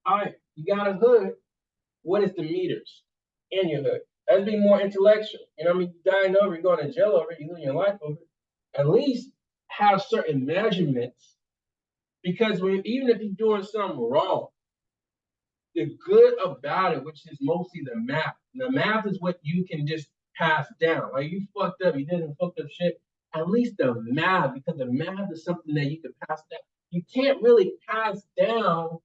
right, you got a hood. What is the meters in your hood? Let's be more intellectual. You know what I mean? You're dying over, you're going to jail over it, you're losing your life over it. At least have certain measurements, because even if you're doing something wrong, the good about it, which is mostly the math. The math is what you can just pass down. Like, you fucked up, you did some fucked up shit. At least the math, because the math is something that you can pass down. You can't really pass down.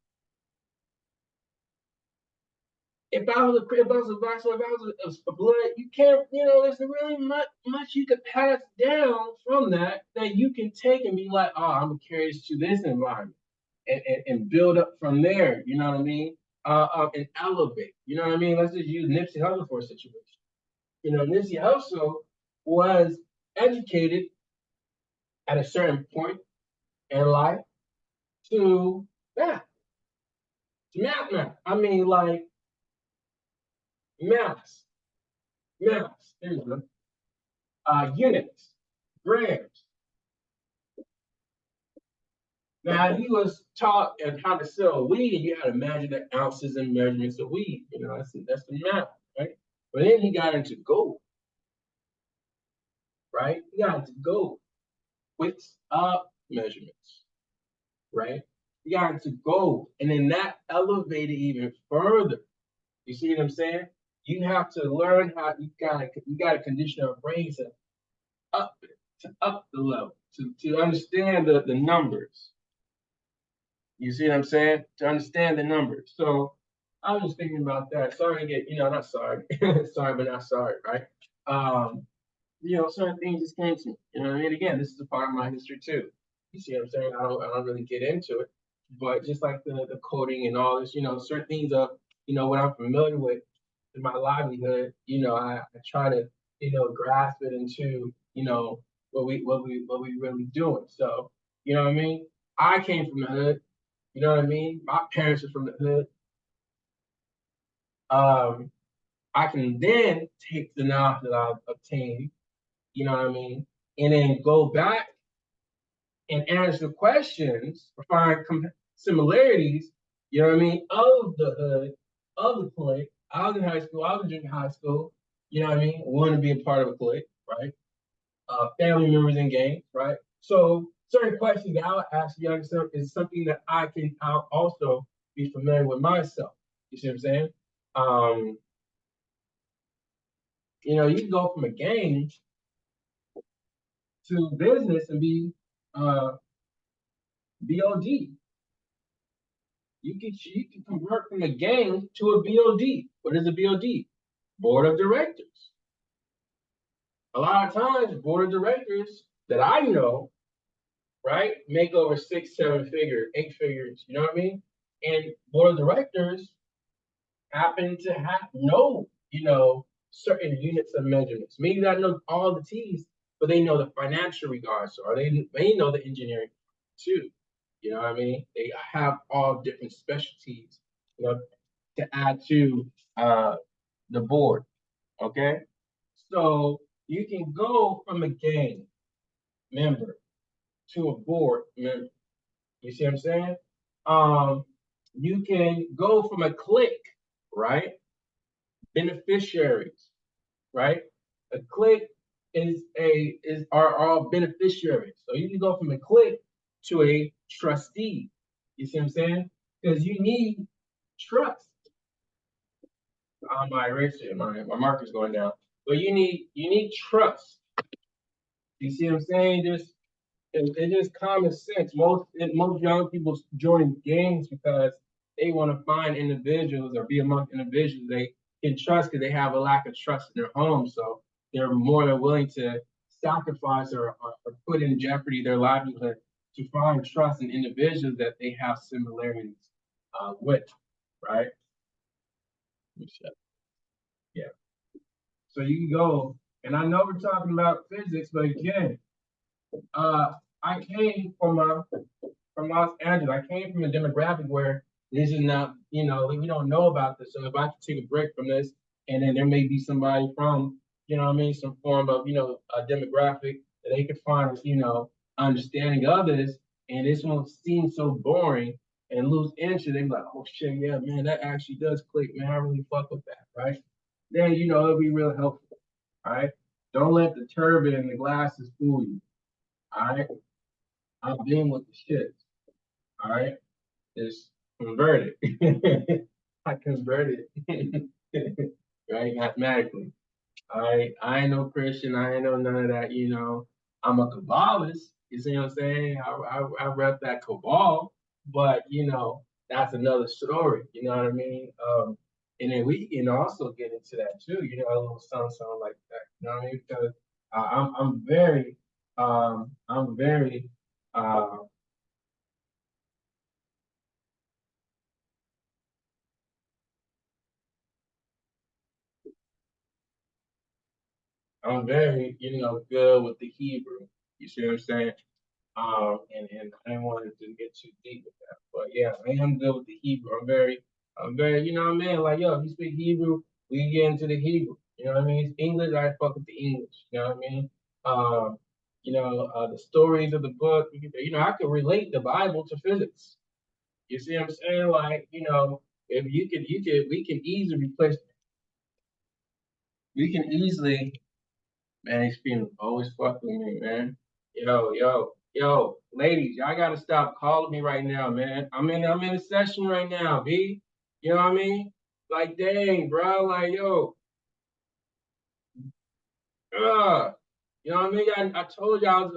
If I was a blood, you can't. There's really much you could pass down from that you can take and be like, oh, I'm gonna carry this to this environment, and build up from there. You know what I mean? And elevate. You know what I mean? Let's just use Nipsey Hussle for a situation. Nipsey Hussle was educated at a certain point in life to math, math. I mean, like maths, maths. There you go. Units, grams. Now he was taught and how to sell weed, and you had to measure the ounces and measurements of weed. That's the math, right? But then he got into gold, right? He got into gold. Widths up measurements, right? You got to go, and then that elevated even further. You see what I'm saying? You have to learn how you gotta condition our brains to up the level, to understand the numbers. You see what I'm saying? To understand the numbers. So I was just thinking about that. Sorry to get, not sorry, sorry but not sorry, right? Um, certain things just came to me. Again, this is a part of my history too. You see what I'm saying? I don't really get into it, but just like the coding and all this, certain things of what I'm familiar with in my livelihood. I try to grasp it into what we really doing. So what I mean. I came from the hood. You know what I mean? My parents are from the hood. Um, I can then take the knowledge that I've obtained, you know what I mean, and then go back and answer questions or find similarities, you know what I mean, of the hood, of the clique. I was in high school, I was in junior high school, you know what I mean, wanted to be a part of a clique, right? Family members in gangs, right? So certain questions that I'll ask young self is something that I'll also be familiar with myself. You see what I'm saying? Um, you can go from a gang to business and be uh, BOD. You can convert from a gang to a BOD. What is a BOD? Board of Directors. A lot of times, board of directors that I know, right, make over 6, 7 figures, 8 figures. You know what I mean? And board of directors happen to have know, certain units of measurements. Maybe not know all the T's, but they know the financial regards, or they know the engineering too. You know what I mean? They have all different specialties, to add to the board. Okay, so you can go from a gang member to a board member. You see what I'm saying? Um, you can go from a clique, right? Beneficiaries, right? A clique are all beneficiaries. So you can go from a clique to a trustee. You see what I'm saying? Because you need trust. My ratio, my marker's going down. But you need trust. You see what I'm saying? It's just common sense. Most young people join gangs because they want to find individuals or be among individuals they can trust because they have a lack of trust in their home. So they're more than willing to sacrifice or put in jeopardy their livelihood to find trust in individuals that they have similarities with, right? Yeah. So you can go, and I know we're talking about physics, but again, uh, I came from Los Angeles. I came from a demographic where this is not, we don't know about this. So if I could take a break from this, and then there may be somebody from, what I mean, some form of, a demographic that they could find, understanding of this, and this won't seem so boring and lose interest. They be like, oh shit, yeah, man, that actually does click, man. I really fuck with that, right? Then it'll be real helpful. All right. Don't let the turban and the glasses fool you. All right. I'm dealing with the shit. All right. It's converted. I converted. Right? Mathematically. I ain't no Christian. I ain't know none of that. I'm a Kabbalist. You see what I'm saying? I rep that Kabbalah, but that's another story. You know what I mean? And then we can also get into that too. A little something like that. You know what I mean? Because I'm very uh, I'm very, good with the Hebrew. You see what I'm saying? And I didn't want to get too deep with that, but yeah, I am good with the Hebrew. I'm very, what I mean? Like, yo, if you speak Hebrew, we get into the Hebrew. You know what I mean? It's English, I fuck with the English. You know what I mean? Um, the stories of the book. I could relate the Bible to physics. You see what I'm saying? Like, if we can easily replace, we can easily. Man, these people always fuck with me, man. Yo, ladies, y'all gotta stop calling me right now, man. I'm in a session right now, B. You know what I mean? Like, dang, bro. Like, yo, you know what I mean? I told y'all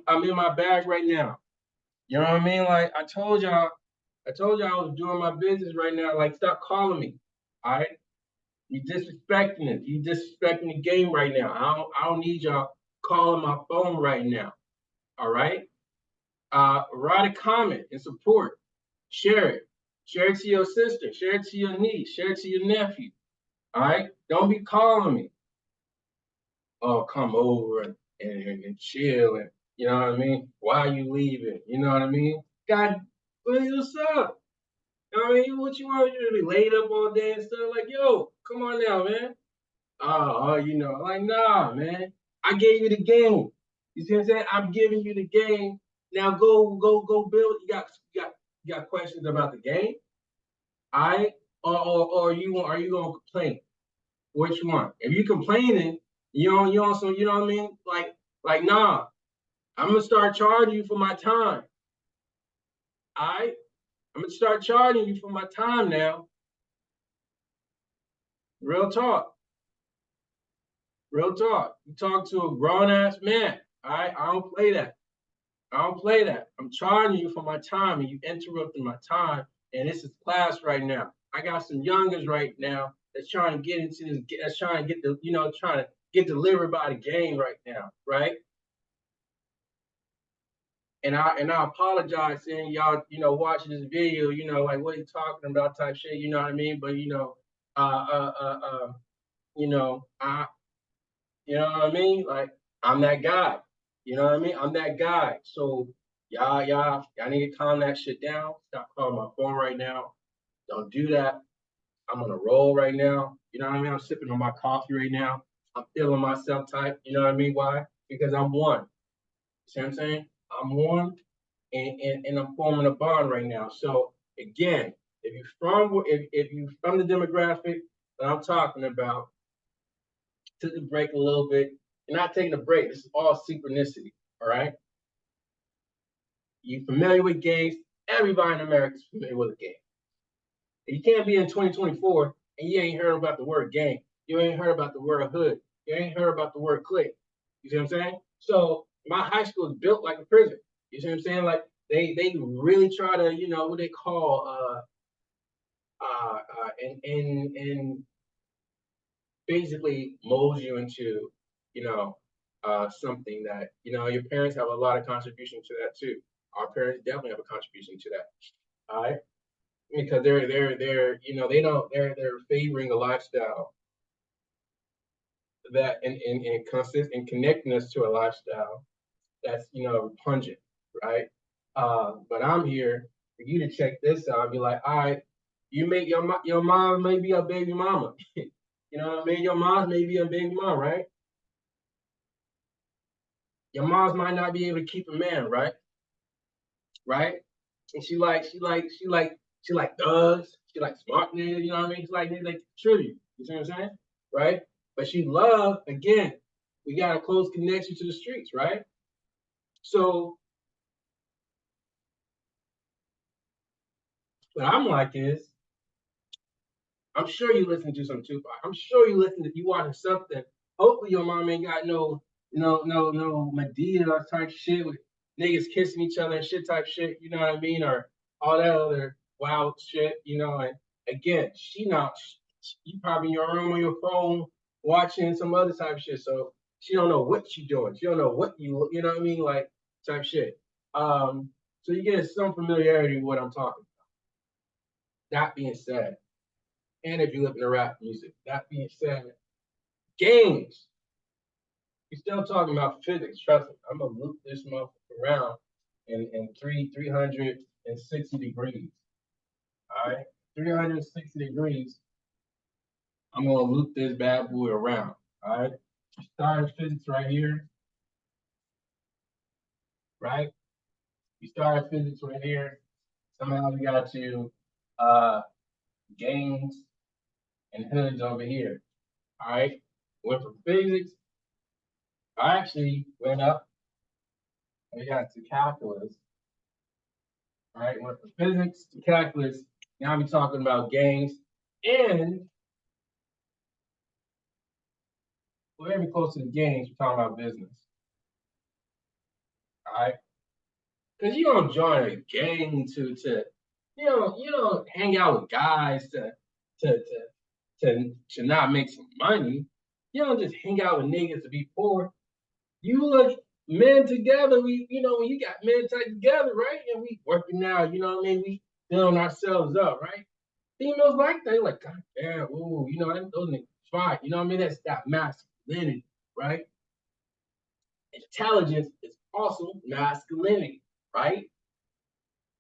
I'm in my bag right now. You know what I mean? Like, I told y'all I was doing my business right now. Like, stop calling me. All right? You disrespecting it. You disrespecting the game right now. I don't need y'all calling my phone right now. All right. Write a comment and support. Share it. Share it to your sister. Share it to your niece. Share it to your nephew. All right. Don't be calling me. Oh, come over and chill. And you know what I mean? Why are you leaving? You know what I mean? God, what's up? You know what I mean? What you want you to be laid up all day and stuff? Like, yo, come on now, man. Like, nah, man. I gave you the game. You see what I'm saying? I'm giving you the game. Now go build. You got questions about the game? All right? Or are you gonna complain? Which one? If you complaining, you on some, you know what I mean? Like, nah, I'm gonna start charging you for my time. All right? I'm gonna start charging you for my time now. Real talk. Real talk. You talk to a grown ass man. All right? I don't play that. I don't play that. I'm charging you for my time and you interrupting my time. And this is class right now. I got some youngers right now that's trying to get into this, that's trying to get the, trying to get delivered by the game right now, right? And I apologize saying y'all, watching this video, like what are you talking about type shit, you know what I mean? But uh, uh, uh, uh, I, what I mean? Like I'm that guy, you know what I mean? I'm that guy. So y'all need to calm that shit down. Stop calling my phone right now. Don't do that. I'm on a roll right now. You know what I mean? I'm sipping on my coffee right now. I'm feeling myself type. You know what I mean? Why? Because I'm one. See what I'm saying? I'm one, and I'm forming a bond right now. So again, if you from the demographic that I'm talking about, took the break a little bit. You're not taking a break. This is all synchronicity. All right. You familiar with games? Everybody in America is familiar with a game. You can't be in 2024 and you ain't heard about the word game. You ain't heard about the word hood. You ain't heard about the word click. You see what I'm saying? So my high school is built like a prison. You see what I'm saying? Like they really try to, what they call and basically mold you into, something that, your parents have a lot of contribution to that too. Our parents definitely have a contribution to that. All right. Because they're they don't they're favoring a lifestyle that and consist and connecting us to a lifestyle that's repugnant, right? But I'm here for you to check this out and be like, all right, you make your mom may be a baby mama. You know what I mean? Your mom may be a baby mom, right? Your moms might not be able to keep a man, right? Right? And she like thugs. She like smart niggas. You know what I mean? She like niggas that contribute. You see what I'm saying? Right? But she love again. We got a close connection to the streets, right? So what I'm like is, I'm sure you listen to some Tupac. I'm sure you listen to you watching something. Hopefully your mom ain't got no Medea type shit with niggas kissing each other and shit type shit. You know what I mean? Or all that other wild shit. And again, you probably in your room on your phone watching some other type of shit. So she don't know what you doing. She don't know what you know what I mean, like type shit. So you get some familiarity with what I'm talking about. That being said, and if you listen to rap music, that being said, games. We're still talking about physics. Trust me, I'm gonna loop this motherfucker around in 360 degrees. All right, 360 degrees. I'm gonna loop this bad boy around. All right, start physics right here. Right, you start physics right here. Somehow we got to games and hoods over here. All right, went from physics. I actually went up. We got to calculus. All right, went from physics to calculus. Now we're talking about games, and we're very close to the games. We're talking about business. All right, because you don't join a gang to you don't hang out with guys to to not make some money. You don't just hang out with niggas to be poor. You look men together. When you got men tied together, right? And we working out. You know what I mean? We building ourselves up, right? Females like that. Like, God damn, ooh, those niggas fine. You know what I mean? That's that masculinity, right? Intelligence is also masculinity, right?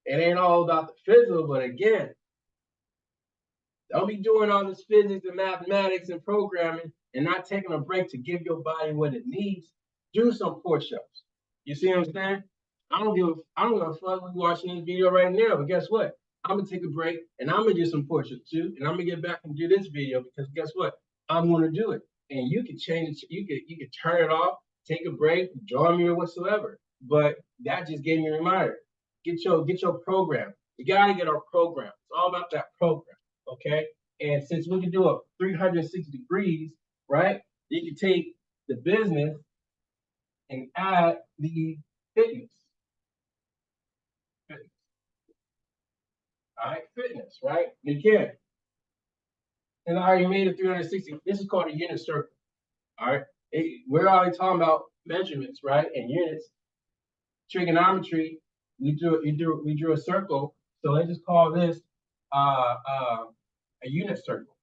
It ain't all about the physical, but again, don't be doing all this physics and mathematics and programming and not taking a break to give your body what it needs. Do some push-ups. You see what I'm saying? I don't give a fuck who's watching this video right now, but guess what? I'm gonna take a break and I'm gonna do some push-ups too, and I'm gonna get back and do this video because guess what? I'm gonna do it. And you can change it, you can turn it off, take a break, join me or whatsoever. But that just gave me a reminder. Get your program. You gotta get our program. It's all about that program. Okay. And since we can do a 360 degrees, right? You can take the business and add the fitness. Fitness. All right, fitness, right? You can. And I already made a 360. This is called a unit circle. All right. We're already talking about measurements, right? And units. Trigonometry, we drew a circle. So let's just call this a unit circle.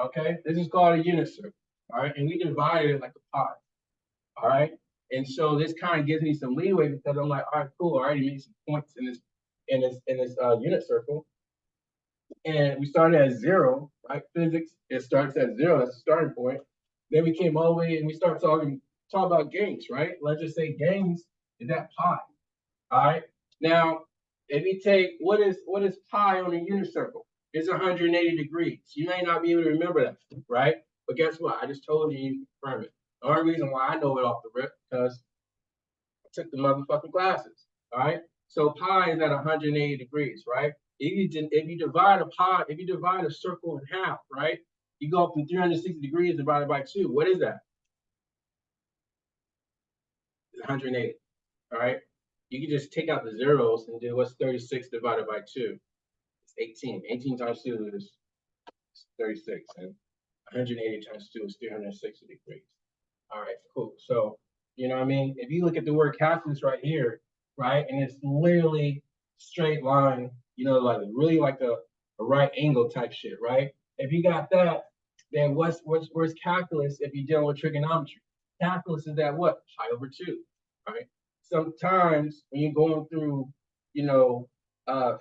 Okay, this is called a unit circle. All right, and we divided it like a pie. All right, and so this kind of gives me some leeway because I'm like, all right, cool. I already made some points in this unit circle, and we started at zero, right? Physics, it starts at zero. That's the starting point. Then we came all the way and we start talk about gangs, right? Let's just say gangs is that pi. All right. Now, if you take what is pi on a unit circle? It's 180 degrees. You may not be able to remember that, right? But guess what? I just told you you confirm it. The only reason why I know it off the rip because I took the motherfucking classes. All right. So pi is at 180 degrees, right? If you divide if you divide a circle in half, right? You go from 360 degrees divided by 2. What is that? It's 180. All right. You can just take out the zeros and do what's 36 divided by 2. It's 18. 18 times 2 is 36. And 180 times 2 is 360 degrees. All right, cool. So, you know what I mean? If you look at the word calculus right here, right, and it's literally straight line, like really like a right angle type shit, right? If you got that, then where's calculus if you're dealing with trigonometry? Calculus is that what? Pi over 2, right? Sometimes when you're going through, you know, uh,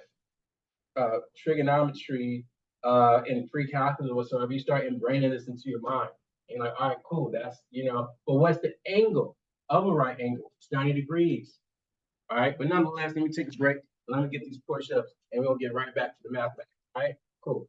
trigonometry and pre-calculus or whatsoever, you start ingraining this into your mind. And you're like, all right, cool, but what's the angle of a right angle? It's 90 degrees. All right, but nonetheless, let me take a break. Let me get these push-ups and we'll get right back to the math. All right, cool.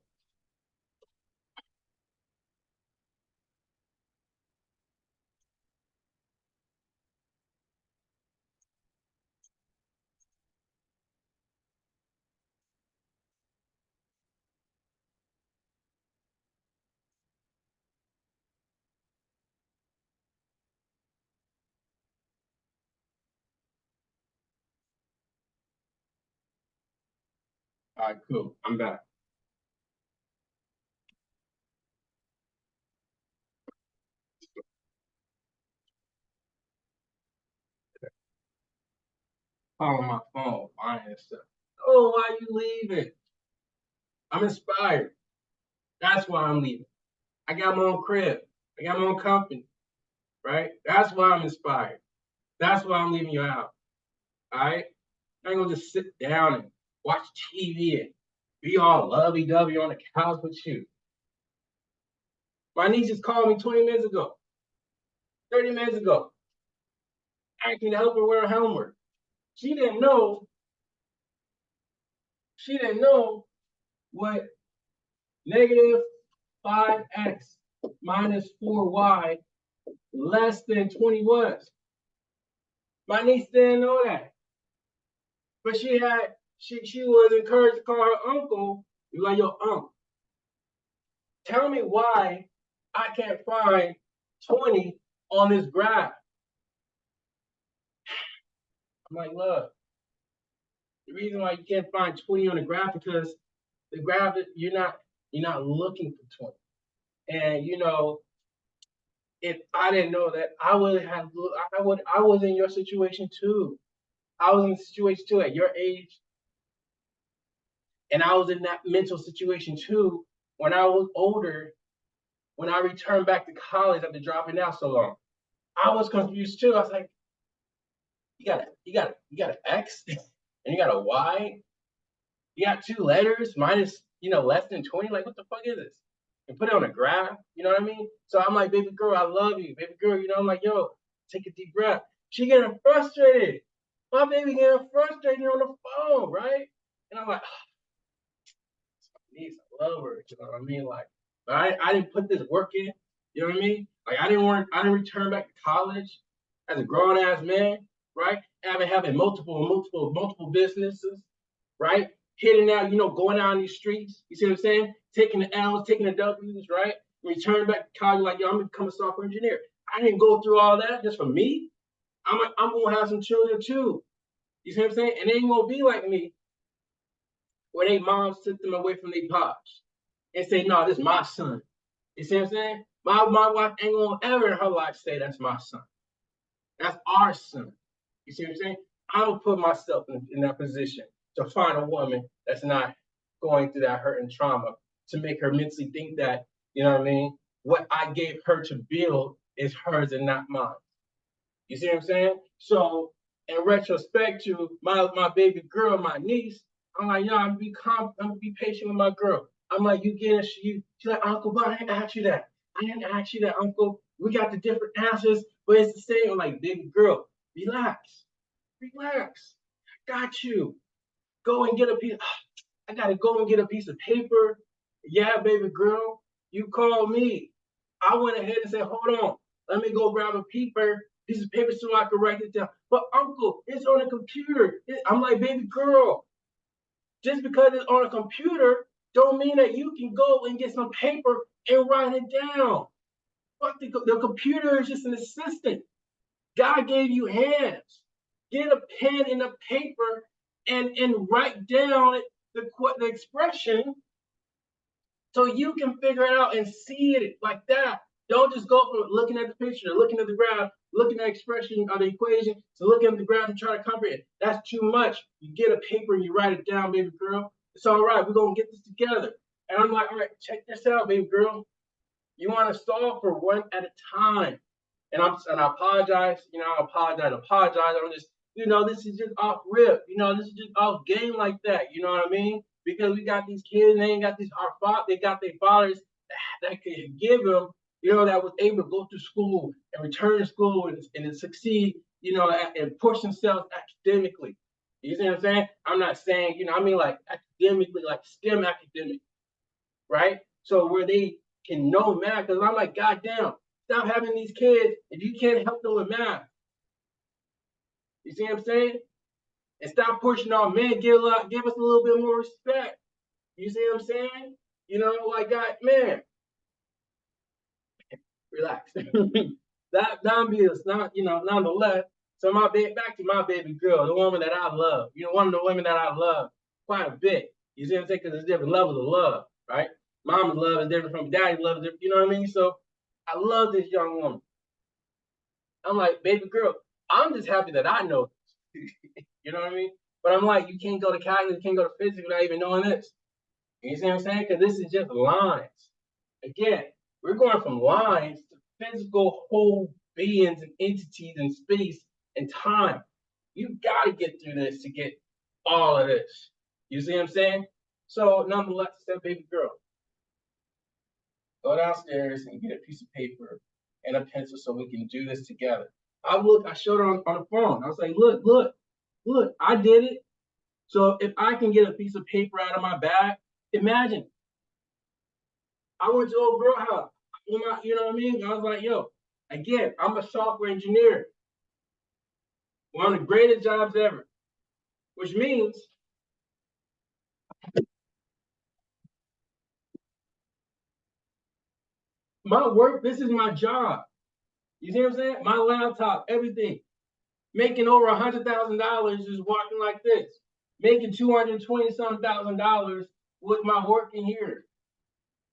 All right, cool. I'm back. Calling my phone, buying stuff. Oh, why you leaving? I'm inspired. That's why I'm leaving. I got my own crib. I got my own company, right? That's why I'm inspired. That's why I'm leaving your house. All right? I ain't gonna just sit down and watch TV and be all lovey-dovey on the couch with you. My niece just called me 20 minutes ago, 30 minutes ago. I can help her with her homework. She didn't know, she didn't know what negative 5x minus 4y less than 20 was. My niece didn't know that. But she was encouraged to call her uncle. You're like, yo, uncle, tell me why I can't find 20 on this graph. I'm like, look, the reason why you can't find 20 on the graph because the graph you're not looking for 20. And if I didn't know that, I was in your situation too. I was in a situation too at your age, and I was in that mental situation too when I was older, when I returned back to college after dropping out so long. I was confused too. I was like, you got an X and you got a Y. You got two letters minus, less than 20. Like, what the fuck is this? And put it on a graph. You know what I mean? So I'm like, baby girl, I love you. Baby girl, I'm like, yo, take a deep breath. She getting frustrated. My baby getting frustrated on the phone, right? And I'm like, I love her. You know what I mean? Like, but I didn't put this work in. You know what I mean? Like, I didn't return back to college as a grown ass man, right? Having multiple businesses, right? Hitting out, going out in these streets. You see what I'm saying? Taking the L's, taking the W's, right? Return back to college, like, yo, I'm gonna become a software engineer. I didn't go through all that just for me. I'm gonna have some children too. You see what I'm saying? And they ain't gonna be like me, where they moms took them away from their pops and say, no, this is my son. You see what I'm saying? My wife ain't gonna ever in her life say that's my son. That's our son. You see what I'm saying? I'm gonna put myself in that position to find a woman that's not going through that hurt and trauma to make her mentally think that, you know what I mean? What I gave her to build is hers and not mine. You see what I'm saying? So in retrospect to my baby girl, my niece, I'm like, yo, I'm gonna be patient with my girl. I'm like, you get it, she's like, Uncle, but I didn't ask you that. I didn't ask you that, Uncle. We got the different answers, but it's the same. I'm like, baby girl, relax, relax. Got you. Go and get a piece. I gotta go and get a piece of paper. Yeah, baby girl, you called me. I went ahead and said, hold on, let me go grab a piece of paper so I can write it down. But uncle, it's on a computer. I'm like, baby girl, just because it's on a computer, don't mean that you can go and get some paper and write it down. Fuck the computer is just an assistant. God gave you hands. Get a pen and a paper and write down the expression so you can figure it out and see it like that. Don't just go from looking at the picture, looking at the graph, looking at the expression or the equation, to looking at the graph and try to comprehend. That's too much. You get a paper and you write it down, baby girl. It's all right. We're going to get this together. And I'm like, all right, check this out, baby girl. You want to solve for one at a time. And I apologize. I apologize. I'm just, this is just off rip. This is just off game like that. You know what I mean? Because we got these kids, and they ain't got they got their fathers that could give them, that was able to go through school and return to school and succeed, and push themselves academically. You see what I'm saying? I'm not saying, I mean like academically, like STEM academic, right? So where they can know math, because I'm like, goddamn, stop having these kids if you can't help them with math. You see what I'm saying? And stop pushing on men. Give us a little bit more respect. You see what I'm saying? Like God, man, relax. That ambiance, nonetheless. So back to my baby girl, the woman that I love. One of the women that I love quite a bit. You see what I'm saying? Because there's different levels of love, right? Mama's love is different from daddy's love is different. You know what I mean? So I love this young woman. I'm like, baby girl, I'm just happy that I know this. You know what I mean? But I'm like, you can't go to calculus, you can't go to physics without even knowing this. You see what I'm saying? Because this is just lines. Again, we're going from lines to physical whole beings and entities in space and time. You got to get through this to get all of this. You see what I'm saying? So, nonetheless, I said, baby girl, go downstairs and get a piece of paper and a pencil so we can do this together. I showed her on the phone. I was like, look, I did it. So if I can get a piece of paper out of my bag, imagine. I went to old girl house. You know what I mean? I was like, yo, again, I'm a software engineer. One of the greatest jobs ever. Which means my work, this is my job. You see what I'm saying? My laptop, everything. Making over $100,000 just walking like this. Making $220,000 with my work in here.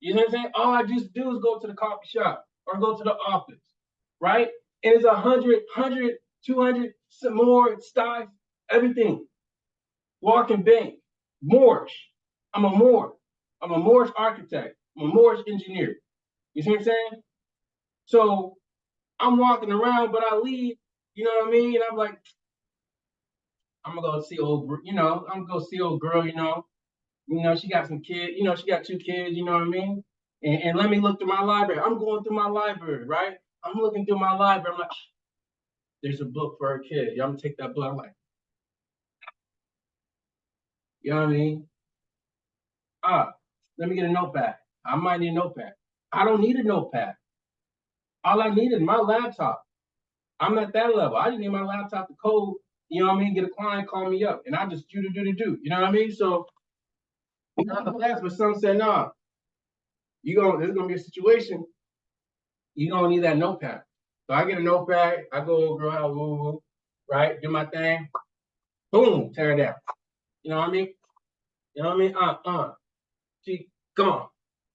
You know what I'm saying? All I just do is go to the coffee shop or go to the office, right? And it's 100, 200, some more stocks, everything. Walking bank, Morse. I'm a Morse architect. I'm a Morse engineer. You see what I'm saying? So I'm walking around, but I leave, you know what I mean? And I'm like, I'm gonna go see I'm gonna go see old girl, she got some kids, she got 2 kids, you know what I mean? And let me look through my library. I'm going through my library, right? I'm looking through my library. I'm like, there's a book for her kid. I'm gonna take that book. I'm like, you know what I mean? Let me get a notepad. I might need a notepad. I don't need a notepad. All I need is my laptop. I'm at that level. I just need my laptop to code, you know what I mean? Get a client, call me up, and I just do. You know what I mean? So not the class, but some said, nah, there's gonna be a situation, you don't need that notepad. So I get a notepad, I go over, girl, right? Do my thing, boom, tear it down. You know what I mean? You know what I mean? She gone.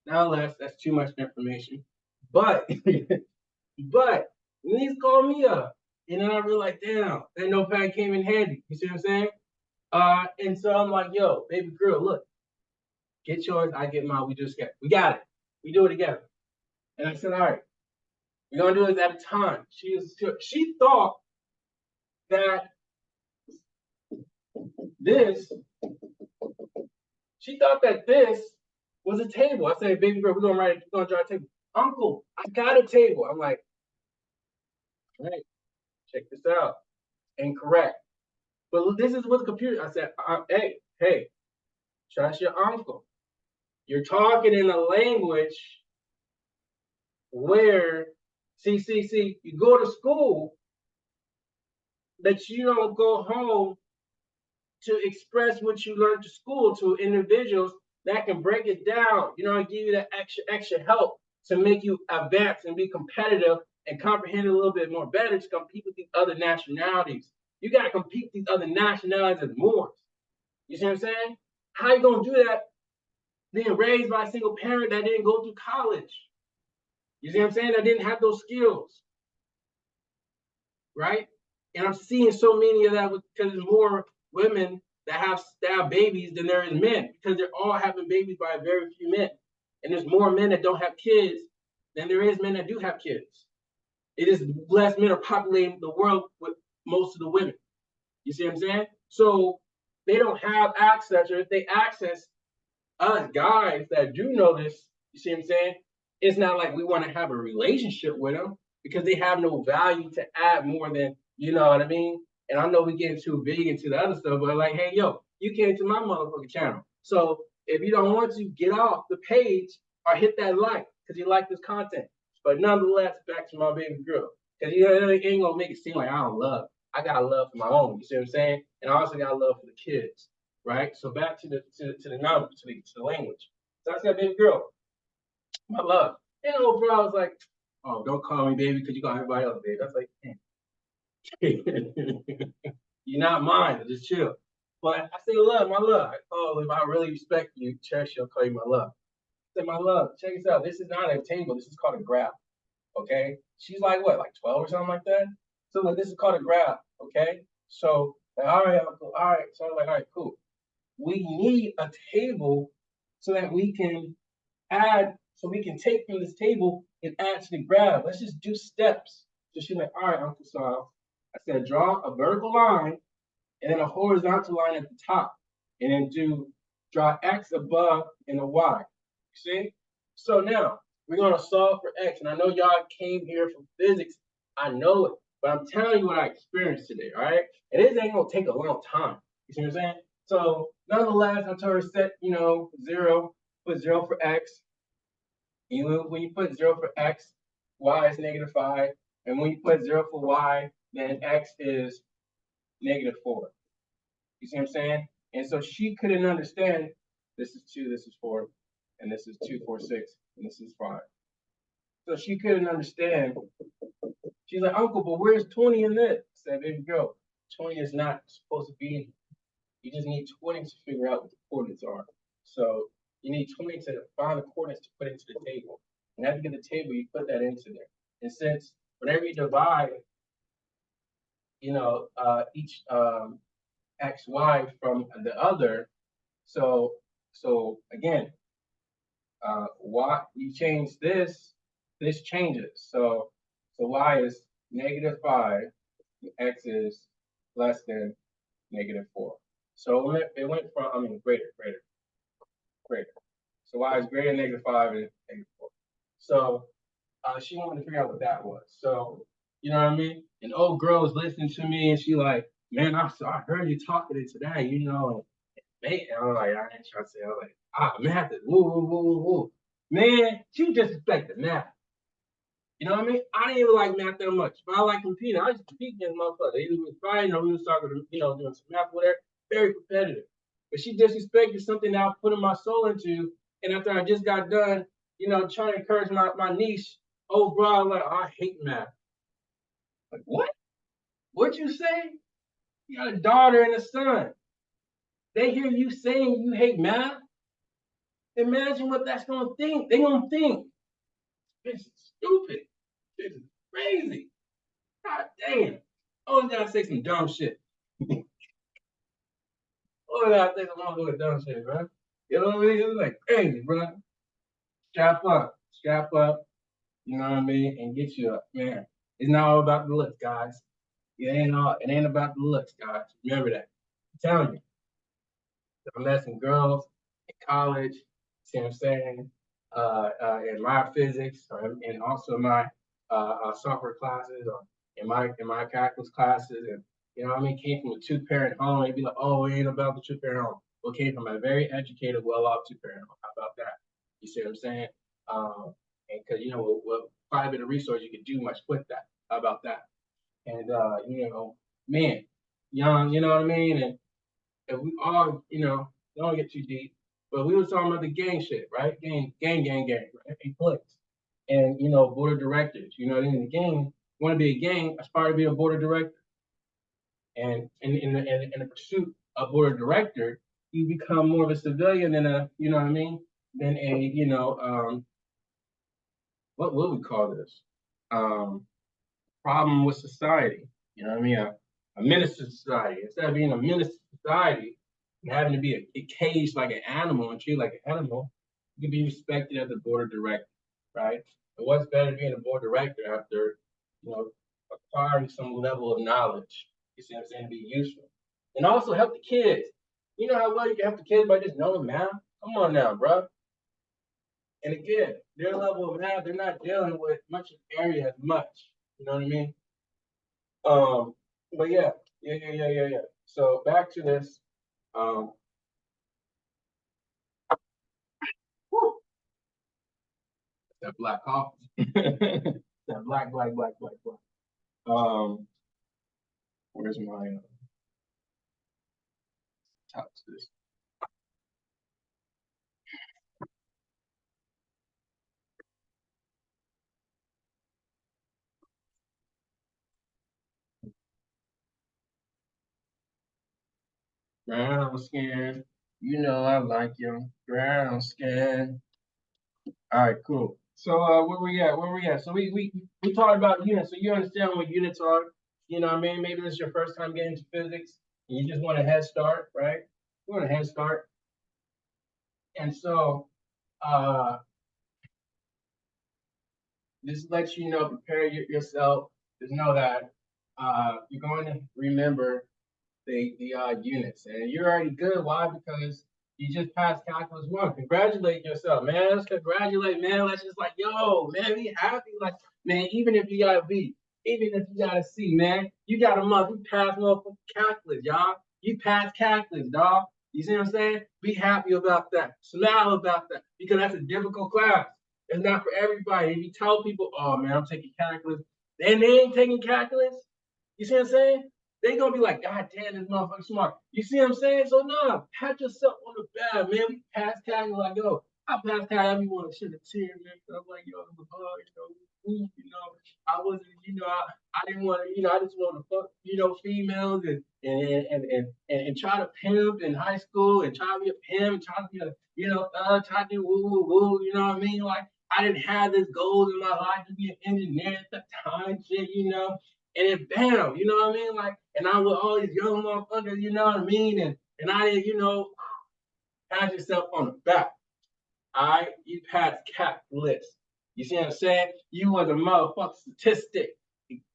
Nonetheless, that's too much information. But but Denise called me up. And then I realized, damn, that notepad came in handy. You see what I'm saying? And so I'm like, yo, baby girl, look, get yours, I get mine. We got it. We do it together. And I said, all right, we're gonna do this at a time. She thought that this, she thought that this was a table. I said, baby girl, we're gonna draw a table. Uncle, I got a table. I'm like, all right, check this out. Incorrect. But this is what the computer. I said, hey, trust your uncle. You're talking in a language where, see, you go to school, but you don't go home to express what you learned to school to individuals that can break it down. You know, I give you that extra help to make you advance and be competitive and comprehend a little bit more better to compete with these other nationalities. You got to compete with these other nationalities and more. You see what I'm saying? How you gonna do that being raised by a single parent that didn't go through college? You see what I'm saying? That didn't have those skills, right? And I'm seeing so many of that because there's more women that have babies than there is men because they're all having babies by very few men. And there's more men that don't have kids than there is men that do have kids. It is less men are populating the world with most of the women. You see what I'm saying? So they don't have access, or if they access us guys that do know this, you see what I'm saying? It's not like we want to have a relationship with them because they have no value to add more than, you know what I mean? And I know we get too big into the other stuff, but like, hey, yo, you came to my motherfucking channel. So if you don't want to get off the page or hit that like because you like this content. But nonetheless, back to my baby girl. Because you know, it ain't gonna make it seem like I don't love. I got love for my own, you see what I'm saying? And I also got love for the kids, right? So back to the numbers, to the language. So I said, baby girl, my love. And old bro, I was like, oh, don't call me baby because you got everybody else, baby. I was like, you're not mine, just chill. But I say love, my love. Oh, if I really respect you, cherish you, I'll call you my love. I said, my love, check this out. This is not a table. This is called a graph. Okay? She's like what, like 12 or something like that? So like this is called a graph, okay? So like, all right, Uncle, all right. So I'm like, all right, cool. We need a table so that we can so we can take from this table and add to the graph. Let's just do steps. So she's like, all right, Uncle Sal. I said, draw a vertical line and then a horizontal line at the top. And then draw X above and a Y. You see? So now we're gonna solve for X. And I know y'all came here from physics. I know it, but I'm telling you what I experienced today, all right? And this ain't gonna take a long time. You see what I'm saying? So nonetheless, I told her set, zero, put zero for X. When you put zero for X, Y is -5. And when you put zero for Y, then X is -4. You see what I'm saying? And so she couldn't understand this is 2, this is 4, and this is 2, 4, 6, and this is 5. So she couldn't understand. She's like, Uncle, but where's 20 in this? I said, baby girl, 20 is not supposed to be in. You just need 20 to figure out what the coordinates are. So you need 20 to find the coordinates to put into the table. And after you get the table, you put that into there. And since whenever you divide, each XY from the other, so again, Y you change this changes. So Y is -5, X is less than -4. So it went from, greater. So Y is greater than -5 and -4. So she wanted to figure out what that was. So, you know what I mean? And old girl was listening to me and she like, man, I heard you talking into that, man. I'm like, I ain't trying to say, I'm like, math is woo. Man, she disrespected math. You know what I mean? I didn't even like math that much, but I like competing. I used to compete against motherfuckers. Either we was fighting or we was talking, doing some math, whatever. Very competitive. But she disrespected something that I put in my soul into. And after I just got done, trying to encourage my niece, oh, bro, I'm like, I hate math. Like, what? What'd you say? You got a daughter and a son. They hear you saying you hate math? Imagine what that's gonna think. They're gonna think this is stupid. This is crazy. God damn. Always gotta say some dumb shit. Always gotta say some motherfucking dumb shit, bro. You know what I mean? It's like crazy, bro. Strap up, you know what I mean, and get you up, man. It's not all about the looks, guys. It ain't about the looks, guys. Remember that. I'm telling you. I met some girls in college, see what I'm saying, in my physics, and also my software classes, or in my calculus classes, and you know what I mean, came from a two-parent home. They'd be like, oh, it ain't about the two-parent home. Well, came from a very educated, well-off two-parent home. How about that? You see what I'm saying? And because you know, with private resource, you could do much with that. How about that? And you know, man, young, you know what I mean, and we all, you know, don't get too deep, but we were talking about the gang shit, right? Gang, right? And cliques. And, you know, board of directors, you know, in the gang, want to be a gang, aspire to be a board of director. And in the pursuit of board of director, you become more of a civilian than a, you know what I mean? Than a, you know, what would we call this? Um, problem with society. You know what I mean? A menace to society. Instead of being a menace to society and having to be a caged like an animal and treated like an animal, you can be respected as a board of director, right? And what's better than being a board director after, you know, acquiring some level of knowledge, you see what I'm saying, to be useful. And also help the kids. You know how well you can help the kids by just knowing math? Come on now, bro. And again, their level of math, they're not dealing with much area as much. You know what I mean? Um, but yeah. So back to this. Um, whew, that black coffee. That black. Um, where's my top to this? Brown skin. You know I like you. Brown skin. All right, cool. So where we at? Where we at? So we talked about units. So you understand what units are? You know what I mean? Maybe this is your first time getting into physics and you just want a head start, right? You want a head start. And so uh this lets you know, prepare yourself. Just know that you're going to remember the units, and you're already good. Why? Because you just passed calculus one. Congratulate yourself, man. Let's congratulate, man. Let's just like, yo, man, be happy. Like, man, even if you got a B, even if you got a C, man, you got a month. You passed motherfucking calculus, y'all. You passed calculus, dog. You see what I'm saying? Be happy about that. Smile about that because that's a difficult class. It's not for everybody. If you tell people, oh man, I'm taking calculus, then they ain't taking calculus. You see what I'm saying? They gonna be like, God damn, this motherfucker smart. You see what I'm saying? So nah, pat yourself on the back, man. We pass tag like, yo, I pass tag everyone shit a tear, man. I'm like, yo, you know, I wasn't, I didn't want to, I just want to fuck, females and try to pimp in high school and try to be a pimp, try to be a, try to do woo, you know what I mean? Like, I didn't have this goals in my life to be an engineer at the time, shit, and then bam, you know what I mean? Like, and I with all these young motherfuckers, you know what I mean? And I didn't, pat yourself on the back. All right, you passed cap list. You see what I'm saying? You was a motherfucking statistic.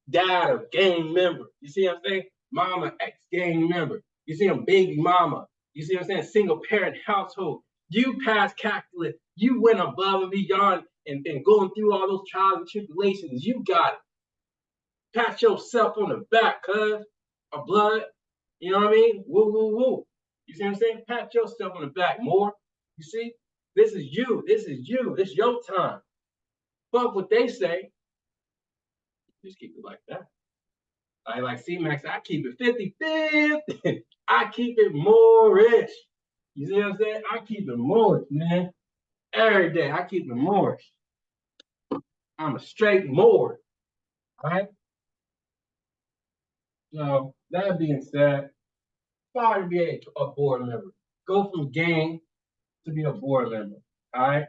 Dad of gang member. You see what I'm saying? Mama ex gang member. You see him baby mama. You see what I'm saying? Single parent household. You passed calculus. You went above and beyond and going through all those trials and tribulations. You got it. Pat yourself on the back, cuz of blood. You know what I mean? Woo. You see what I'm saying? Pat yourself on the back more. You see? This is you. This is you. This is your time. Fuck what they say. Just keep it like that. Like C-Max, I keep it 50-50. I keep it Moorish. You see what I'm saying? I keep it Moorish, man. Every day, I keep it Moorish. I'm a straight Moor. All right? So, that being said, far to be a board member. Go from gang to be a board member. All right.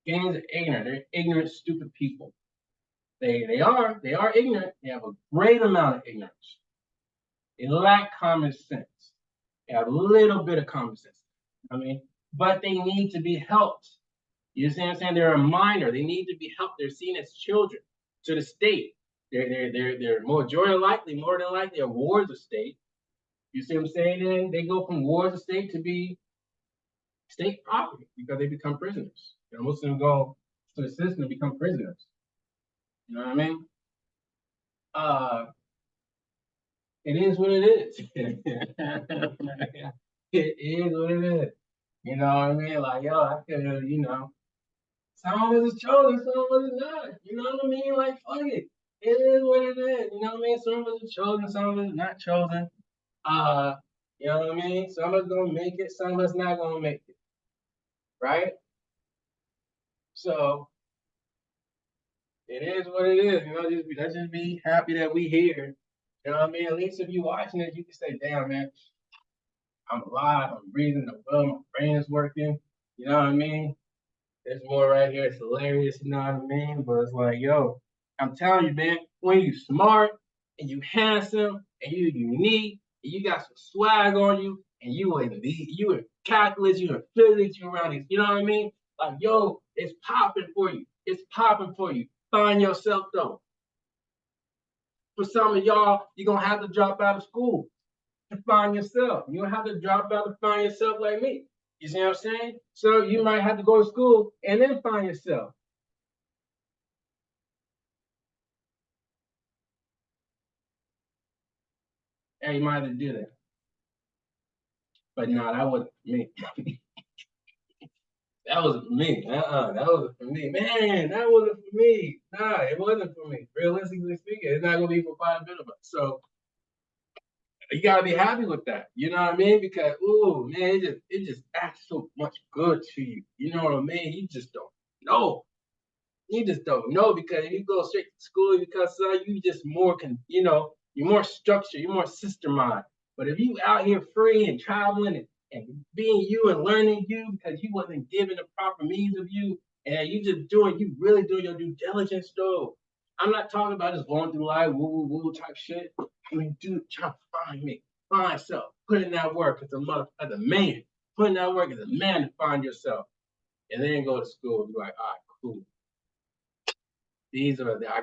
Gains are ignorant. They're ignorant, stupid people. They are ignorant. They have a great amount of ignorance. They lack common sense. They have a little bit of common sense. I mean, but they need to be helped. You see what I'm saying? They're a minor. They need to be helped. They're seen as children to the state. They're more than likely, are wards of state. You see what I'm saying? Then they go from wards of state to be state property because they become prisoners. You know, most of them go to the system to become prisoners. You know what I mean? Uh, it is what it is. It is what it is. You know what I mean? Like, yo, I could have, some of us is chosen, some of us is not. You know what I mean? Like, fuck it. It is what it is. You know what I mean? Some of us are chosen, some of us not chosen. Uh, you know what I mean? Some of us gonna make it, some of us not gonna make it. Right? So it is what it is. Let's just be happy that we here. You know what I mean? At least if you watching it, you can say, damn man, I'm alive, I'm breathing, I'm well, my brain is working. You know what I mean? There's more right here. It's hilarious, you know what I mean? But it's like, yo, I'm telling you, man, when you smart and you handsome and you unique and you got some swag on you and you in calculus, you in physics, you around these, you know what I mean? Like, yo, it's popping for you. It's popping for you. Find yourself though. For some of y'all, you're gonna have to drop out of school to find yourself. You don't have to drop out to find yourself like me. You see what I'm saying? So you might have to go to school and then find yourself. And you might have to do that. But no, that wasn't for me. That wasn't for me. That wasn't for me. Man, that wasn't for me. Nah, it wasn't for me. Realistically speaking, it's not gonna be for 5 minutes. So you gotta be happy with that. You know what I mean? Because ooh, man, it just acts so much good to you. You know what I mean? You just don't know. You just don't know because if you go straight to school because you just more you're more structured, you're more systemized. But if you out here free and traveling and being you and learning you because you wasn't given the proper means of you and you really doing your due diligence though. I'm not talking about just going through life woo woo woo type shit. I mean, dude, try to find me, find myself, put in that work as a man, put in that work as a man to find yourself, and then go to school and be like, all right, cool. These are I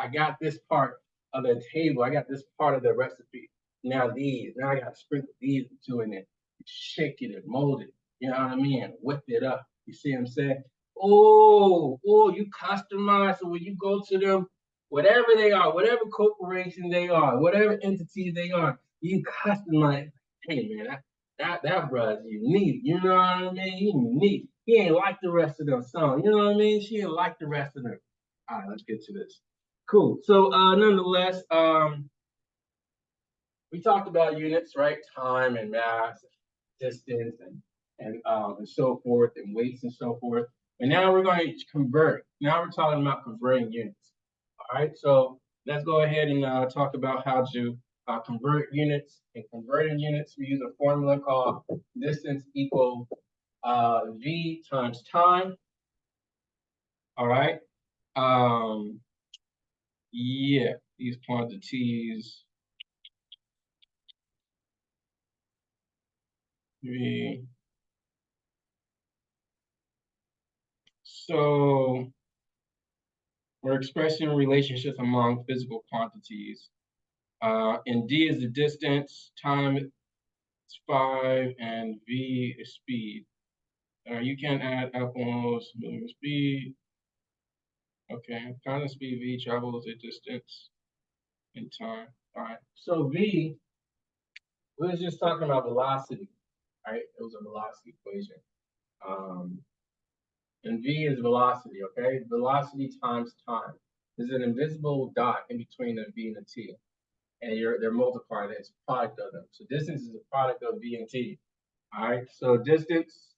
got this part of the table. I got this part of the recipe. Now I got to sprinkle these two in it, shake it and mold it. You know what I mean? Whip it up. You see what I'm saying? Oh, you customize. So when you go to them, whatever they are, whatever corporation they are, whatever entity they are, you customize. Hey man, that bruh's unique. You know what I mean? He unique. He ain't like the rest of them songs. You know what I mean? She ain't like the rest of them. All right, let's get to this. Cool. So nonetheless, we talked about units, right? Time and mass, distance, and so forth, and weights and so forth. And now we're going to convert. Now we're talking about converting units. All right. So let's go ahead and talk about how to convert units. And converting units, we use a formula called distance equal v times time. All right. Um, yeah, these quantities v. So we're expressing relationships among physical quantities. And d is the distance, time is 5, and v is speed. You can add apples, speed. Okay, constant speed v travels a distance in time. All right. So v, we was just talking about velocity, right? It was a velocity equation. Um, and v is velocity, okay? Velocity times time. There's an invisible dot in between a v and a t, and they're multiplying it. It's a product of them. So distance is a product of v and t. All right. So distance,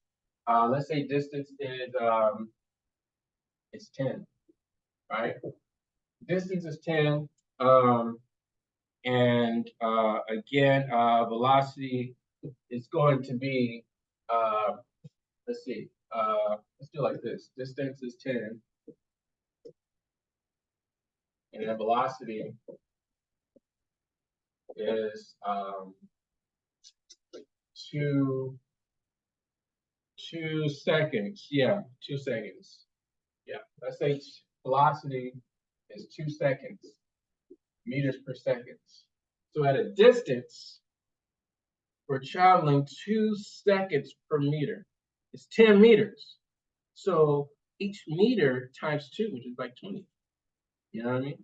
let's say distance is it's 10, right? Distance is 10. And again, velocity is going to be let's see. let's do it like this. Distance is 10, and then velocity is 2 seconds. Yeah, 2 seconds. Yeah, let's say velocity is 2 seconds, meters per second. So at a distance, we're traveling 2 seconds per meter. It's 10 meters. So each meter times 2, which is like 20. You know what I mean?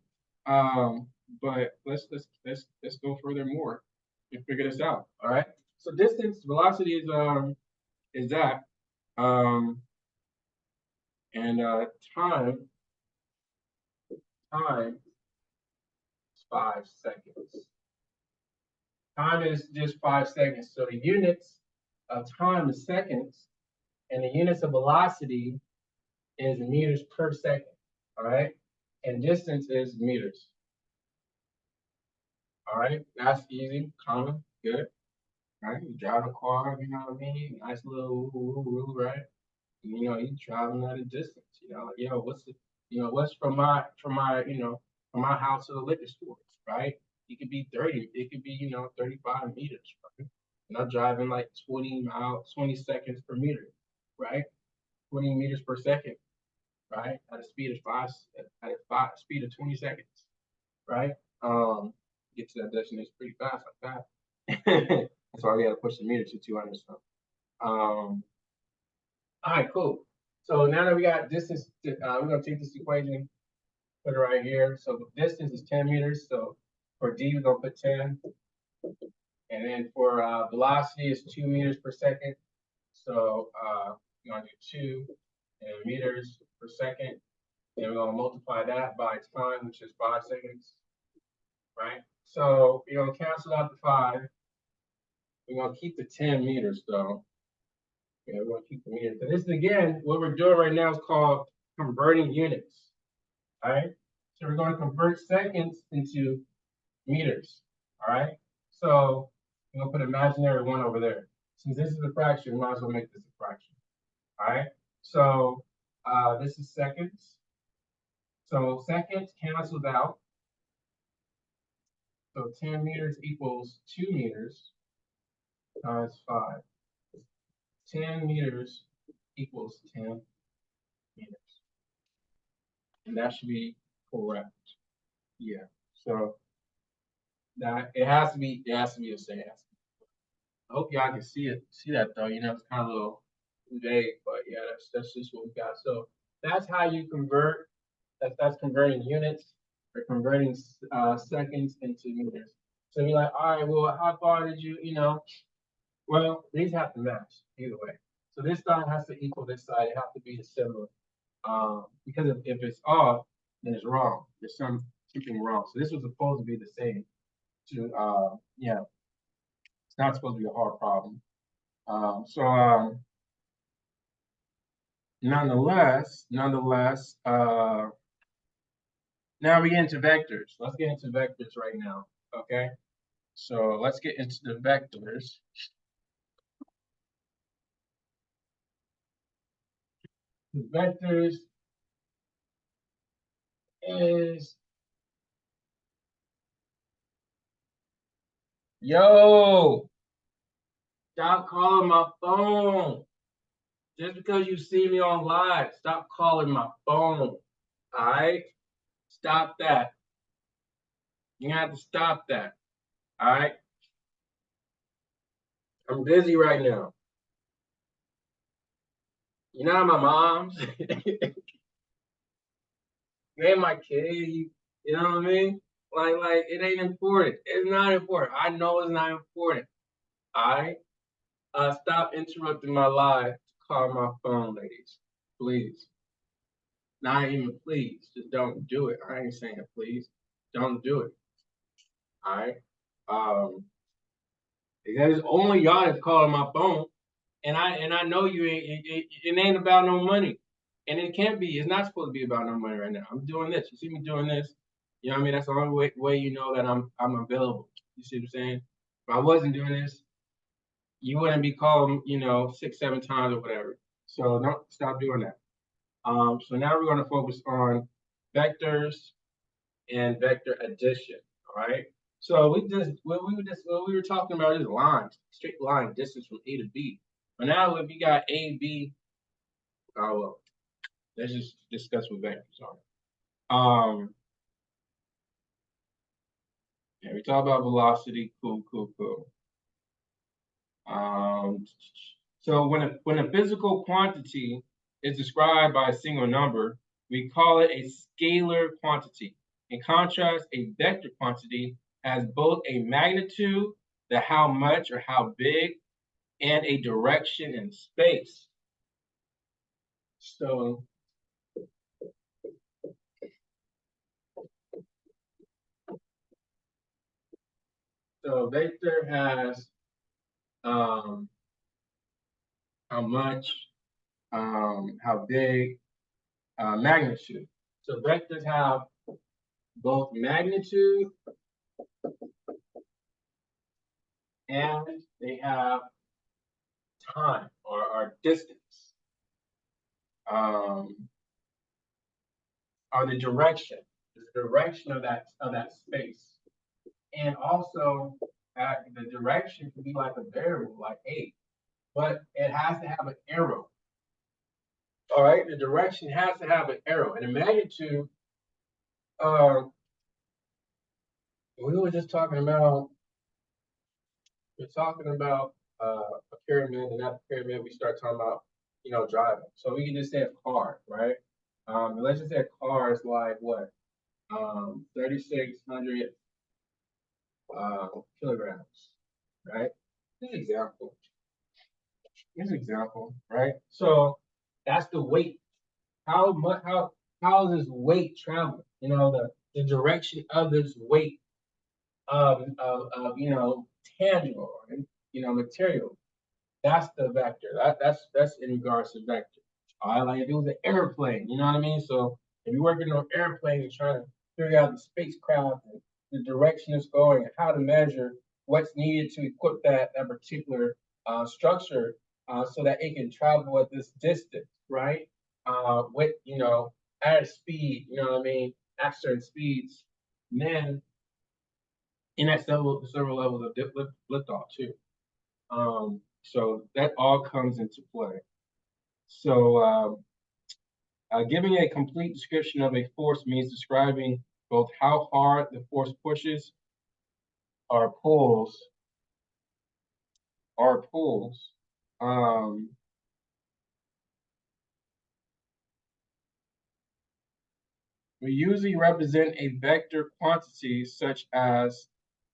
But let's go further more and figure this out. All right. So distance, velocity is that. Um, and time time is 5 seconds. Time is just 5 seconds. So the units of time is seconds, and the units of velocity is meters per second. All right. And distance is meters. All right. That's easy, common, good. Right? You drive a car, you know what I mean? Nice little right? You know, you traveling at a distance, you know, like, yo, what's from my house to the liquor store, right? It could be 30, it could be, 35 meters, right? And I'm driving like 20 miles, 20 seconds per meter, right? 20 meters per second, right? At a speed of speed of 20 seconds, right? Um, get to that destination pretty fast like that. That's why we got to push the meter to 200. So, all right, cool. So now that we got distance, we're gonna take this equation, put it right here. So the distance is 10 meters. So for d, we're gonna put 10, and then for velocity is 2 meters per second. So we're gonna do 2 meters per second, and we're gonna multiply that by time, which is 5 seconds, right? So you're gonna cancel out the 5. We're gonna keep the 10 meters though. Yeah, we're gonna keep the meters. So this is again, what we're doing right now is called converting units. All right. So we're going to convert seconds into meters. All right. So we're gonna put an imaginary 1 over there. Since this is a fraction, we might as well make this a fraction. All right. So this is seconds. So seconds cancels out. So 10 meters equals 2 meters times 5. 10 meters equals 10 meters. And that should be correct. Yeah. So that it has to be the same. I hope y'all can see that though. You know, it's kind of a little vague, but yeah, that's just what we got. So that's how you convert. That's converting units or converting seconds into meters. So you're like, all right, well, how far did you? Well, these have to match either way. So this side has to equal this side. It has to be similar. Because if it's off, then it's wrong. There's something wrong. So this was supposed to be the same. Yeah, it's not supposed to be a hard problem. Nonetheless, now we get into vectors. Let's get into vectors right now. Okay. So let's get into the vectors. The vectors is yo. Stop calling my phone. Just because you see me on live, stop calling my phone. All right? Stop that. You have to stop that. All right? I'm busy right now. You're not my mom's. You ain't my kid. You know what I mean? Like it ain't important. It's not important. I know it's not important. All right? Stop interrupting my live to call my phone, ladies. Please. Not even please. Just don't do it. I ain't saying please. Don't do it. All right? That is only y'all that's calling my phone. And I know you ain't it ain't about no money. And it can't be, it's not supposed to be about no money right now. I'm doing this. You see me doing this? You know what I mean? That's the only way you know that I'm available. You see what I'm saying? If I wasn't doing this, you wouldn't be calling, 6, 7 times or whatever. So don't stop doing that. So now we're going to focus on vectors and vector addition. All right. So we were talking about is lines, straight line distance from A to B. But now if you got A, B, well, let's just discuss what vectors are. Yeah, we talk about velocity. Cool, cool, cool. So when a physical quantity is described by a single number, we call it a scalar quantity. In contrast, a vector quantity has both a magnitude, the how much or how big, and a direction in space. So vector has how much, how big, magnitude. So vectors have both magnitude and they have time or distance, um, or the direction of that space, and also the direction can be like a variable, like A, but it has to have an arrow. All right, the direction has to have an arrow, and the magnitude. Uh, we were just talking about. We're talking about a pyramid, and that pyramid we start talking about, driving. So we can just say a car, right? Let's just say a car is like what, 3,600 kilograms, right? This example. This example, right? So that's the weight. How much? How is this weight traveling? The direction of this weight of tangible, material. That's the vector. That's in regards to vector. All right, like if it was an airplane, you know what I mean? So if you're working on an airplane and trying to figure out the spacecraft and the direction it's going and how to measure what's needed to equip that particular structure so that it can travel at this distance, right? With at a speed, you know what I mean, at certain speeds, and then and at several levels of liftoff too. So that all comes into play. So giving a complete description of a force means describing both how hard the force pushes or pulls. Um, we usually represent a vector quantity such as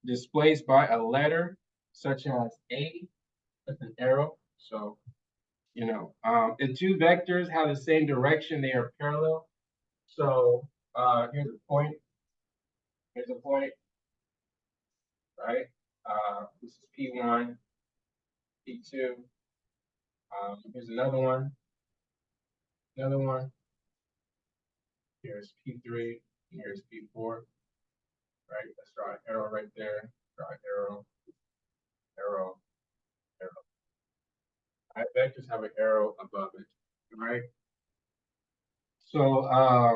displaced by a letter, such as A with an arrow. So if two vectors have the same direction, they are parallel. So here's a point. Here's a point, right? This is P1, P2. Here's another one. Another one. Here's P3. Here's P4. Right? Let's draw an arrow right there. Draw an arrow, arrow, arrow. All right, vectors have an arrow above it. Right? So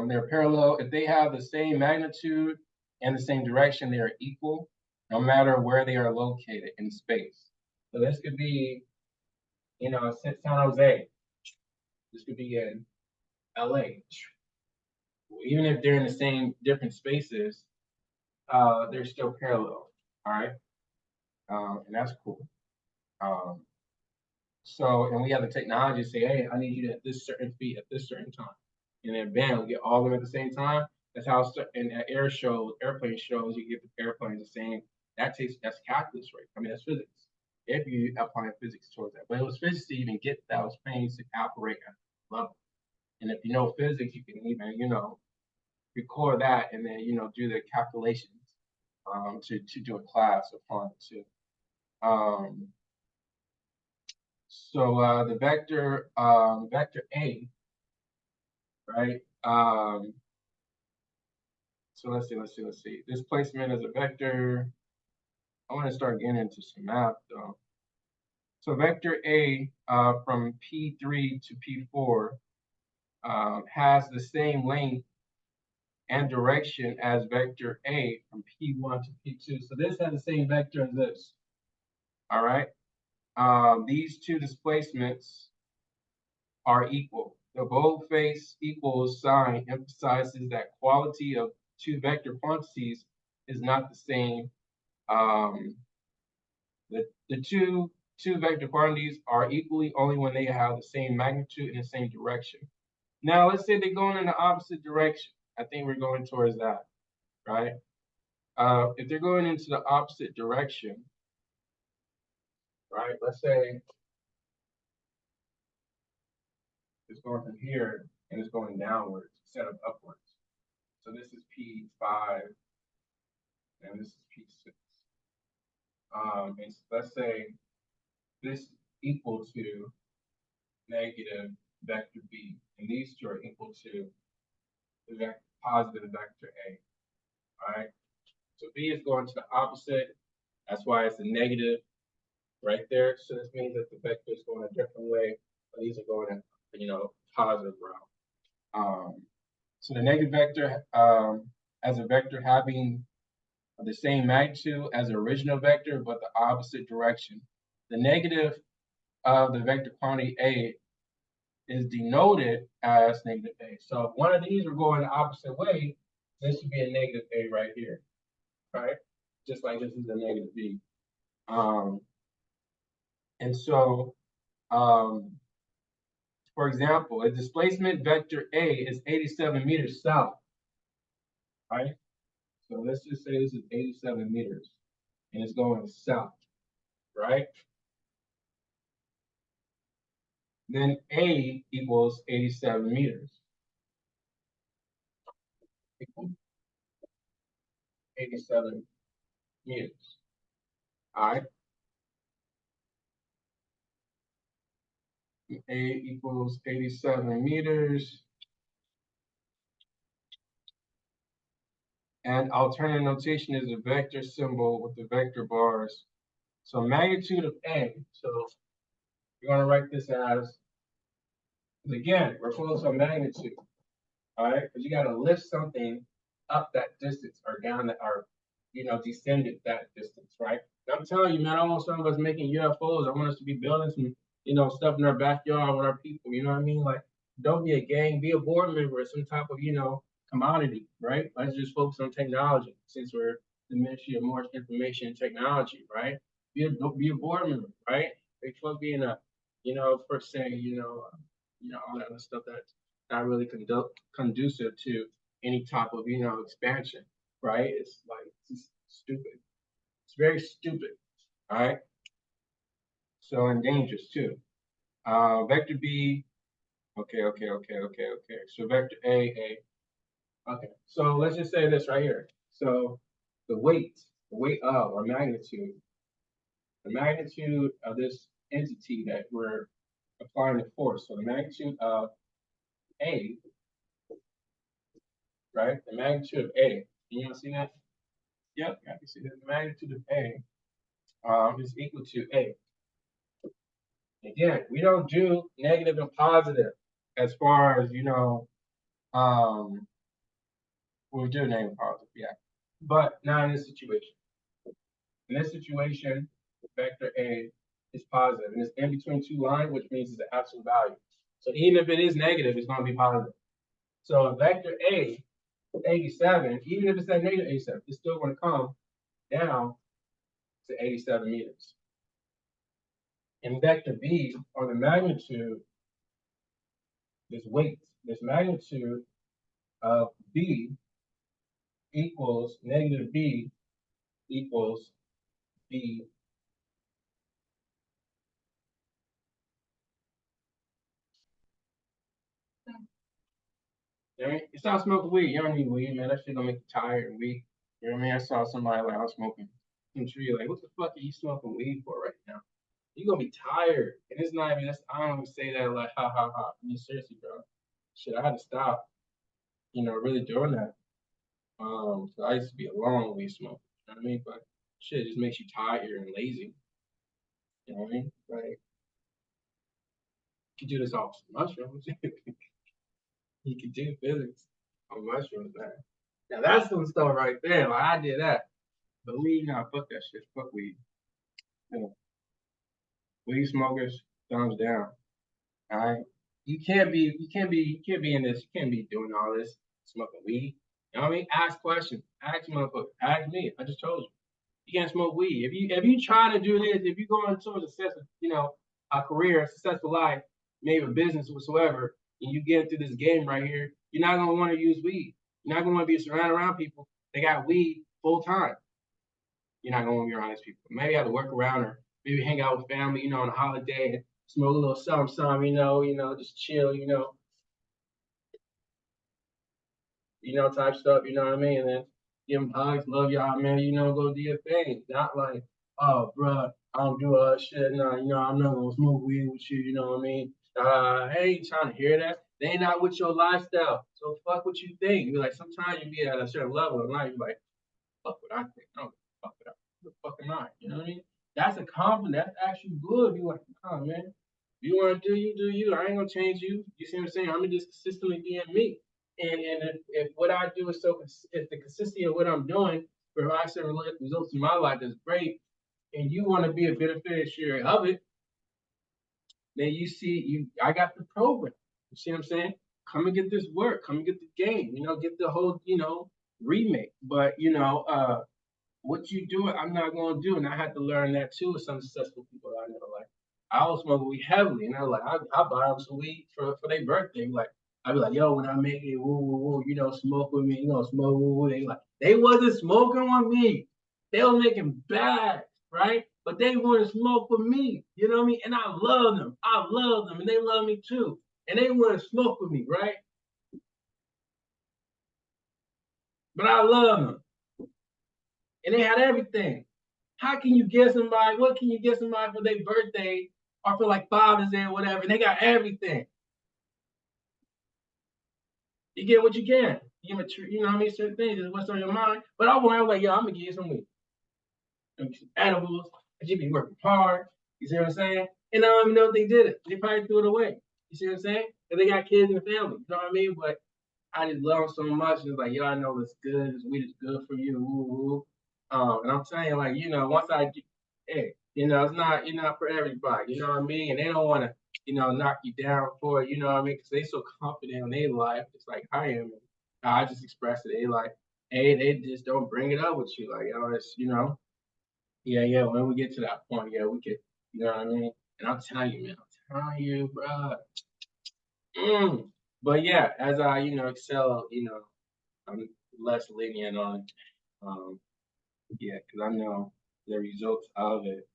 they're parallel. If they have the same magnitude and the same direction, they are equal, no matter where they are located in space. So this could be, San Jose. This could be in LA. Even if they're in the same different spaces, they're still parallel. All right, and that's cool. Um, and we have the technology to say, hey, I need you to at this certain speed at this certain time, and then bam, we get all of them at the same time. That's how in airplane shows, you get the airplanes the same. That's calculus, right? I mean, that's physics. If you apply physics towards that, but it was physics to even get that was planes to operate at level. And if you know physics, you can even record that and then do the calculations to do a class upon it too. So the vector A, right? So let's see. Displacement as a vector. I want to start getting into some math though. So vector A from P3 to P4 has the same length and direction as vector A from P1 to P2. So this has the same vector as this. All right. These two displacements are equal. The boldface equals sign emphasizes that quality of two vector quantities is not the same. The two vector quantities are equally only when they have the same magnitude and the same direction. Now, let's say they're going in the opposite direction. I think we're going towards that, right? If they're going into the opposite direction, right? Let's say it's going from here and it's going downwards instead of upwards. So this is P5 and this is P6. And let's say this equal to negative vector B, and these two are equal to the positive vector A. All right. So B is going to the opposite. That's why it's a negative right there. So this means that the vector is going a different way, but these are going in, positive route. So the negative vector as a vector having the same magnitude as the original vector, but the opposite direction. The negative of the vector quantity A is denoted as negative A. So if one of these are going the opposite way, this should be a negative A right here, right? Just like this is a negative B. And so, for example, a displacement vector A is 87 meters south, right? So let's just say this is 87 meters and it's going south, right? Then A equals 87 meters. Equal 87 meters. All right. A equals 87 meters. And alternate notation is a vector symbol with the vector bars. So magnitude of A. So you're going to write this as, again, we're focused on magnitude. All right, because you got to lift something up that distance or down that, or descended that distance, right? And I'm telling you, man, I want some of us making UFOs. I want us to be building some, stuff in our backyard with our people. You know what I mean? Like, don't be a gang, be a board member or some type of, commodity, right? Let's just focus on technology since we're the Ministry of More Information and Technology, right? Be a board member, right? Big fuck being first saying, all that other stuff that's not really conducive to any type of expansion, right? It's like it's stupid. It's very stupid. All right. So and dangerous too. Vector B. Okay. So vector A. Okay. So let's just say this right here. So the weight of or magnitude, the magnitude of this entity that we're applying the force. So the magnitude of A, right? The magnitude of A. You see that? Yep, I can see that the magnitude of A is equal to A. Again, we don't do negative and positive as far as, we'll do negative and positive, yeah. But not in this situation. In this situation, vector A is positive, and it's in between two lines, which means it's an absolute value. So even if it is negative, it's going to be positive. So vector A, 87, even if it's at negative 87, it's still going to come down to 87 meters. In vector B, or the magnitude, this weight, this magnitude of B equals negative B equals B. You know what I mean? You stop smoking weed, you don't need weed, man. That shit gonna make you tired and weak. You know what I mean? I saw somebody like I was smoking some tree, like, what the fuck are you smoking weed for right now? You're gonna be tired. And it's not even I don't even say that like ha ha ha. I mean seriously, bro. Shit, I had to stop, really doing that. So I used to be a long weed smoker, you know what I mean? But shit just makes you tired and lazy. You know what I mean? Like, you could do this off mushrooms. You could do physics on mushrooms, man. Now that's some stuff right there. Like I did that. But weed, nah, fuck that shit. Fuck weed. You know, weed smokers, thumbs down. All right. You can't be in this. You can't be doing all this smoking weed. You know what I mean? Ask questions. Ask motherfucker. Ask me. I just told you. You can't smoke weed. If you try to do this, if you go into a successful, a career, a successful life, maybe a business whatsoever, and you get into this game right here, you're not gonna want to use weed. You're not gonna want to be surrounded around people that got weed full time. You're not gonna want to be around these people. Maybe you have to work around or maybe hang out with family, on a holiday and smoke a little something, just chill, type stuff, you know what I mean? And then give them hugs, love y'all, man, go do your thing. Not like, oh, bro, I don't do shit. No, I'm not gonna smoke weed with you, you know what I mean? I ain't trying to hear that. They ain't not with your lifestyle. So fuck what you think. Be like, sometimes you be at a certain level in life, you're like, fuck what I think. I don't fuck it up. Who the fuck am I? You know what I mean? That's a compliment. That's actually good. You like, oh man. You want to do you, do you. I ain't gonna change you. You see what I'm saying? I'm gonna just consistently being me. And if what I do is if the consistency of what I'm doing provides some results in my life is great, and you want to be a beneficiary of it, then I got the program. You see what I'm saying? Come and get this work. Come and get the game. Get the whole remake. But what you do, I'm not gonna do. And I had to learn that too with some successful people I know. Like I was smoking weed heavily, and I was like, I buy them some weed for their birthday. Like I'd be like, yo, when I make it, woo woo woo, smoke with me, smoke woo woo. They wasn't smoking with me. They were making bags, right? But they want to smoke with me. You know what I mean? And I love them. I love them, and they love me too. And they want to smoke with me, right? But I love them, and they had everything. How can you get somebody? What can you get somebody for their birthday or for like Father's Day or whatever? And they got everything. You get what you get. You give a, you know what I mean? Certain things is what's on your mind. But I was like, yo, I'm gonna give you some weed, some edibles. And you be working hard. You see what I'm saying? And I don't even know if they did it. They probably threw it away. You see what I'm saying? Because they got kids and family. You know what I mean? But I just love them so much. It's like, yo, I know it's good. This weed is good for you. Woo, woo. And I'm telling you, like, once I get, hey, it's not for everybody. You know what I mean? And they don't want to, knock you down for it. You know what I mean? Because they so confident in their life, just like I am. I just express it. They like, hey, they just don't bring it up with you. Like, it's, yeah, yeah. When we get to that point, yeah, we could, you know what I mean? And I'm telling you, man, I'm telling you, bro. But yeah, as I, excel, I'm less lenient on it. Yeah, because I know the results of it.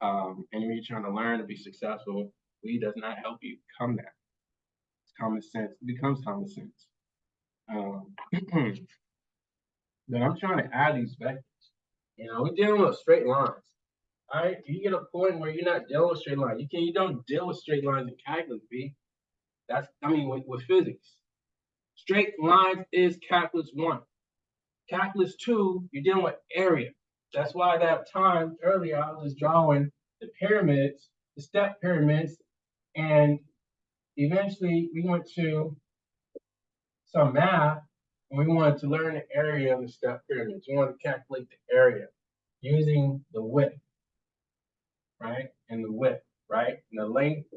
And when you're trying to learn to be successful, weed does not help you become that. It's common sense. It becomes common sense. Um, but I'm trying to add these vectors. We're dealing with straight lines. All right, you get a point where you're not dealing with straight lines. You don't deal with straight lines in calculus, B. With physics. Straight lines is calculus 1. Calculus 2, you're dealing with area. That's why that time earlier I was just drawing the pyramids, the step pyramids, and eventually we went to some math and we wanted to learn the area of the step pyramids. We wanted to calculate the area using the width, right? And the width, right? And the length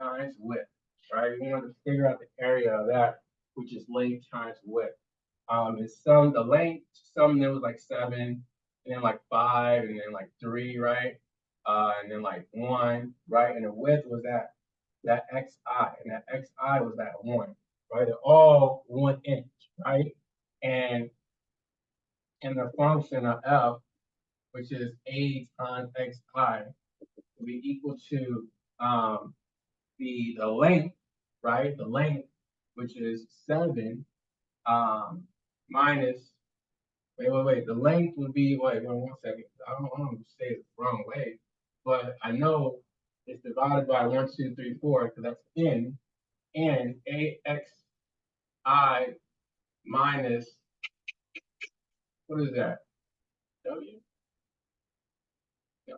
times width, right? We wanted to figure out the area of that, which is length times width. And the length, some there was like 7, and then like 5, and then like 3, right? And then like 1, right? And the width was that xi, and that xi was that 1, right? They're all 1 inch, right? And the function of f, which is a times xi, will be equal to the length, right? The length, which is 7, minus. Wait. The length would be, wait, 1 second. I don't want to say it the wrong way, but I know it's divided by 1, 2, 3, 4, because that's n, and axi minus, what is that? W? No.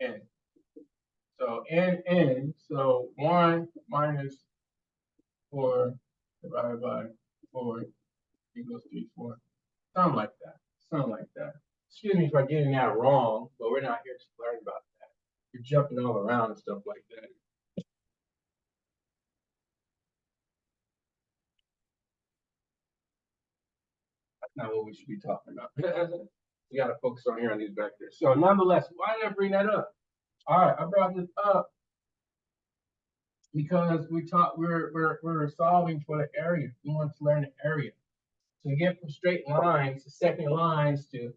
n. So n, so 1 minus 4 divided by 4 equals 3, 4. Something like that. Something like that. Excuse me for getting that wrong, but we're not here to learn about that. You're jumping all around and stuff like that. That's not what we should be talking about. We got to focus on here on these vectors. So nonetheless, why did I bring that up? All right, I brought this up because we're solving for the area. We want to learn the area. So you get from straight lines to second lines to,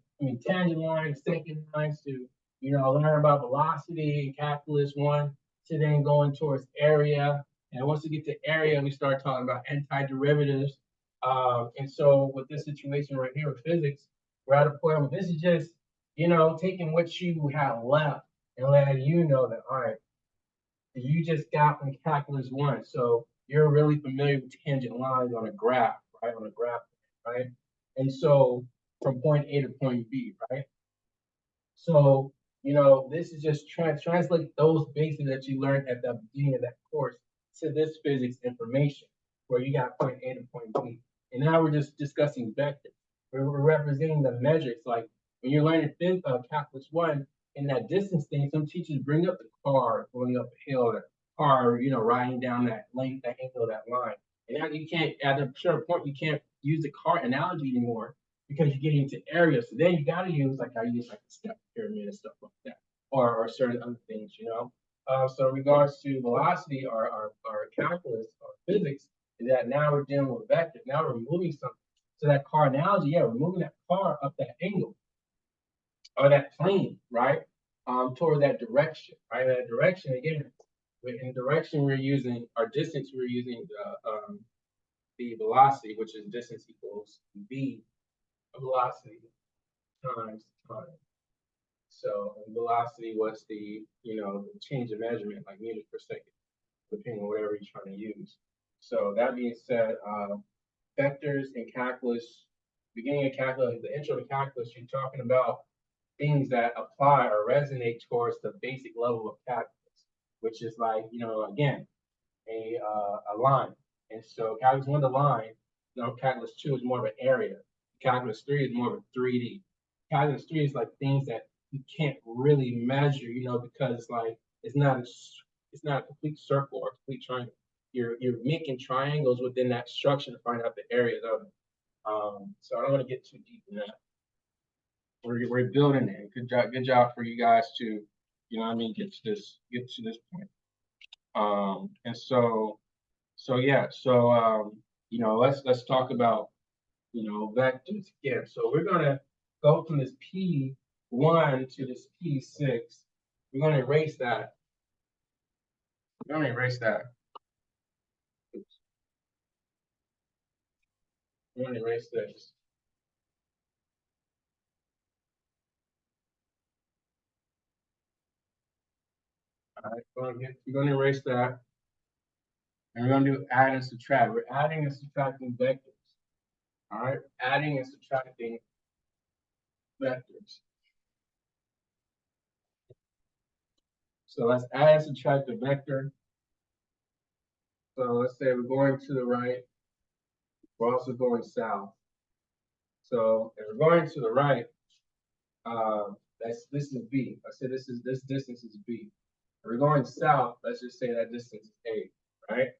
tangent lines, second lines to, learn about velocity and calculus 1 to then going towards area. And once we get to area, we start talking about antiderivatives. And so with this situation right here with physics, we're at a point where this is just, taking what you have left and letting you know that, all right, you just got from calculus 1. So you're really familiar with tangent lines on a graph, right? On a graph, right? And so from point A to point B, right? So, this is just translate those basics that you learned at the beginning of that course to this physics information, where you got point A to point B. And now we're just discussing vectors. We're representing the measures. Like when you're learning calculus 1, in that distance thing, some teachers bring up the car going up a hill, the car, riding down that length, that angle, that line. And now you can't, at a certain point, you can't use the car analogy anymore because you're getting into areas. So then you got to use like I use like a step pyramid and stuff like that, or certain other things, So in regards to velocity or calculus or physics, is that now we're dealing with vectors. Now we're moving something. So that car analogy, yeah, we're moving that car up that angle or that plane, right? Toward that direction, right? That direction again. In direction, we're using our distance. We're using the velocity, which is distance equals v velocity times time. So velocity was the the change of measurement, like meters per second, depending on whatever you're trying to use. So that being said, vectors in calculus, beginning of calculus, the intro to calculus, you're talking about things that apply or resonate towards the basic level of calculus, which is like, again, a line. And so calculus 1 the line, calculus 2 is more of an area. Calculus 3 is more of a 3D. Calculus 3 is like things that you can't really measure, because like it's not a complete circle or a complete triangle. You're making triangles within that structure to find out the areas of it. So I don't want to get too deep in that. We're building it. Good job for you guys to, get to this point. And so yeah, let's talk about vectors again. So we're gonna go from this P1 to this P6. We're gonna erase that. We're gonna erase that. Oops. We're gonna erase this. All right, we're gonna erase that. And we're gonna do add and subtract. We're adding and subtracting vectors. All right, adding and subtracting vectors. So let's add and subtract the vector. So let's say we're going to the right. We're also going south. So if we're going to the right, this is B. I said this distance is B. If we're going south, let's just say that distance is A, right?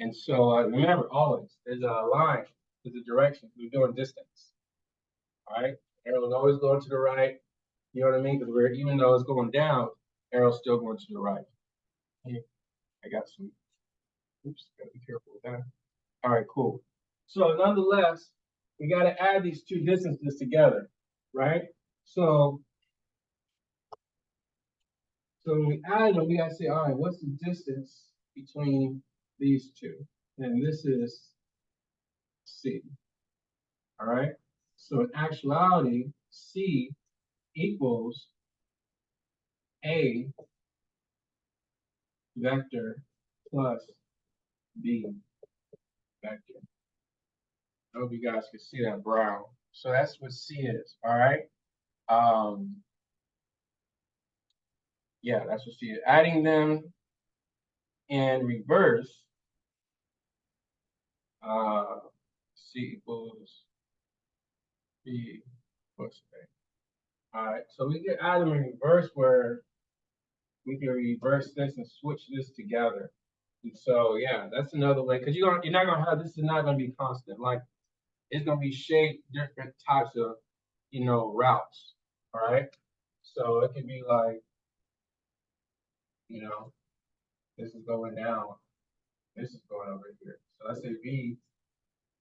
And so remember always there's a line, there's a direction. We're doing distance. All right, arrow is always going to the right. You know what I mean? Because even though it's going down, arrow's still going to the right. Okay. I got some. Oops, gotta be careful with that. All right, cool. So nonetheless, we got to add these two distances together, right? So when we add them, we got to say, all right, what's the distance between these two? And this is C. All right. So in actuality, C equals A vector plus B vector. I hope you guys can see that brown. So that's what C is. All right. Yeah, that's what C is. Adding them in reverse, C equals B plus A. All right, so we can add them in reverse where we can reverse this and switch this together. And so yeah, that's another way because you're not gonna have this is not gonna be constant. Like it's gonna be shaped different types of routes. All right. So it could be like, you know, this is going down, this is going over here. So let's say B,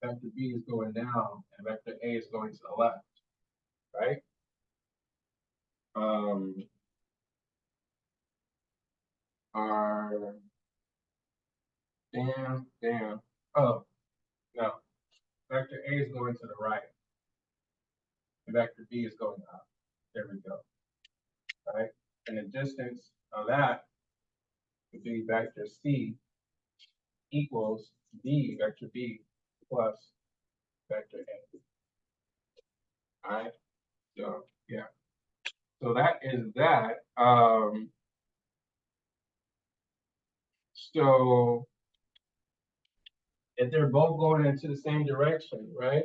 vector B is going down and vector A is going to the left, right? Our damn. Oh, no. Vector A is going to the right. And vector B is going up. There we go. Right? And the distance of that would be vector C equals B, vector B plus vector A. All right? So, yeah. So that is that. So if they're both going into the same direction, right?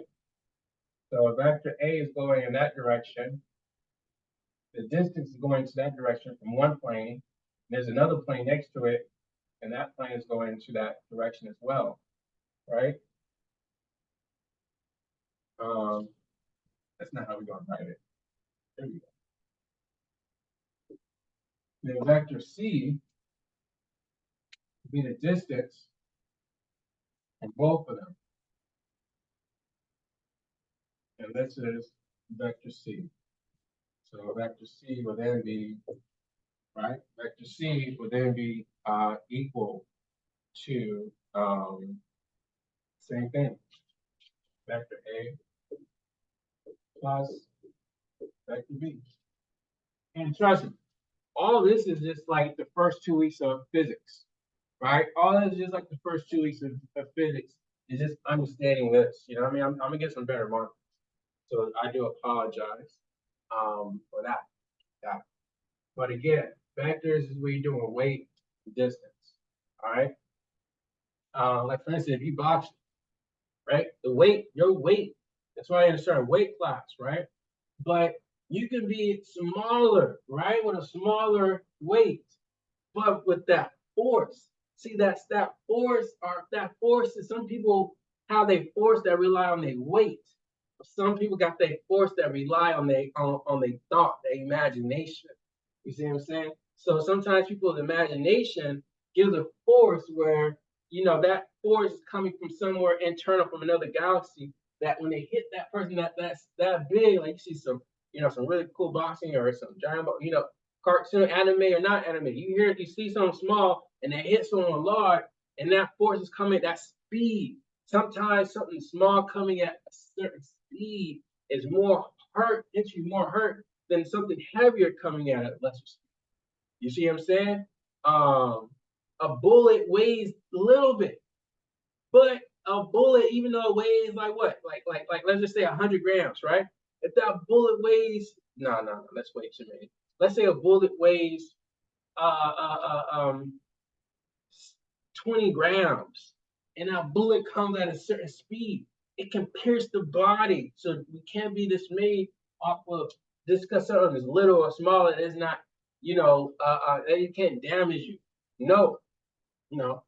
So vector A is going in that direction. The distance is going to that direction from one plane. There's another plane next to it, and that plane is going to that direction as well, right? That's not how we're going to write it. There we go. Then vector C would be the distance from both of them. And this is vector C. So vector C will then be, right? Vector C will then be equal to same thing. Vector A plus vector B. And trust me, all this is just like the first 2 weeks of physics, right? All this is just like the first 2 weeks of physics is just understanding this. You know what I mean? I'm gonna get some better marks. So I do apologize for that. Yeah. But again, vectors is where you're doing weight and distance. All right. Like for instance, if you box, right? The weight, your weight, that's why in a certain weight class, right? But you can be smaller, right? With a smaller weight, but with that force. See, that's that force, or that force is some people have a force that rely on their weight. Some people got their force that rely on their thought, their imagination. You see what I'm saying? So sometimes people's imagination gives a force where that force is coming from somewhere internal from another galaxy. That when they hit that person that's that big, like you see some really cool boxing or some giant, cartoon, anime or not anime. You see something small and they hit someone large, and that force is coming at that speed. Sometimes something small coming at a certain speed is more hurt, hits you more hurt than something heavier coming at a lesser speed. You see what I'm saying? A bullet weighs a little bit, but a bullet, even though it weighs like what, like let's just say 100 grams, right? If that bullet weighs, no, let's wait a minute. Let's say a bullet weighs uh, uh, uh, um, 20 grams, and that bullet comes at a certain speed, it can pierce the body. So we can't be dismayed off of just because something is little or small, it is not, it can't damage you. No, no.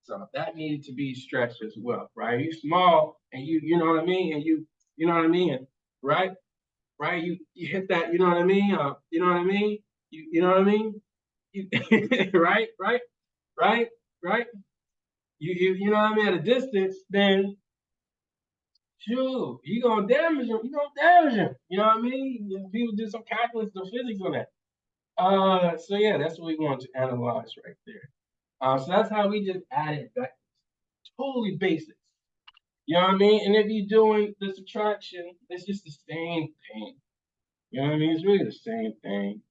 So that needed to be stretched as well, right? You small and you know what I mean, and you know what I mean, right? Right? You hit that, you know what I mean? You know what I mean? You know what I mean? You, right? Right? You know what I mean? At a distance, then shoot, you gonna damage him. You gonna damage him. You know what I mean? People do some calculus, some physics on that. So yeah, that's what we want to analyze right there. So that's how we just added that. Totally basics. You know what I mean? And if you're doing the subtraction, it's just the same thing. You know what I mean? It's really the same thing.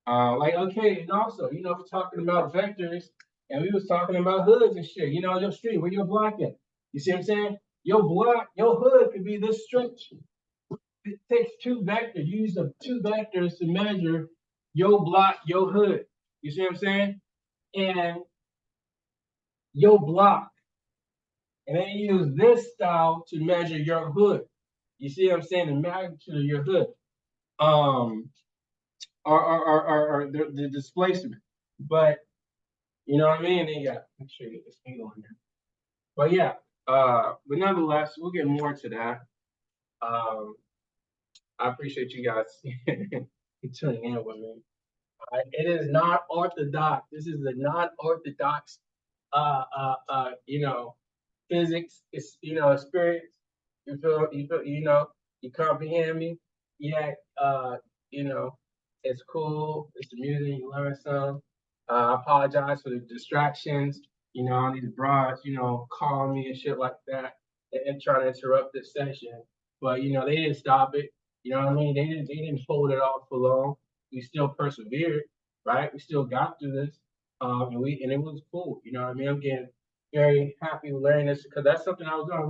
Like, okay, and also, we're talking about vectors, and we was talking about hoods and shit. Your street, where you're blocking. You see what I'm saying? Your hood could be this stretch. It takes two vectors. You use the two vectors to measure your block, your hood. You see what I'm saying? And your block. And then you use this style to measure your hood. You see what I'm saying? The magnitude of your hood. Um, or the displacement. But you know what I mean? And then you got make sure you get this angle in there. But yeah, but nonetheless, we'll get more to that. Um, I appreciate you guys tuning in with me. It is not orthodox. This is a non-orthodox, you know, physics. It's experience. You comprehend me. Yeah, you know, it's cool. It's amusing. You learn some. I apologize for the distractions. All these broads, calling me and shit like that, and trying to interrupt this session. But they didn't stop it. You know what I mean? They didn't hold it off for long. We still persevered, right? We still got through this, and it was cool. You know what I mean? I'm getting very happy with learning this because that's something I was doing.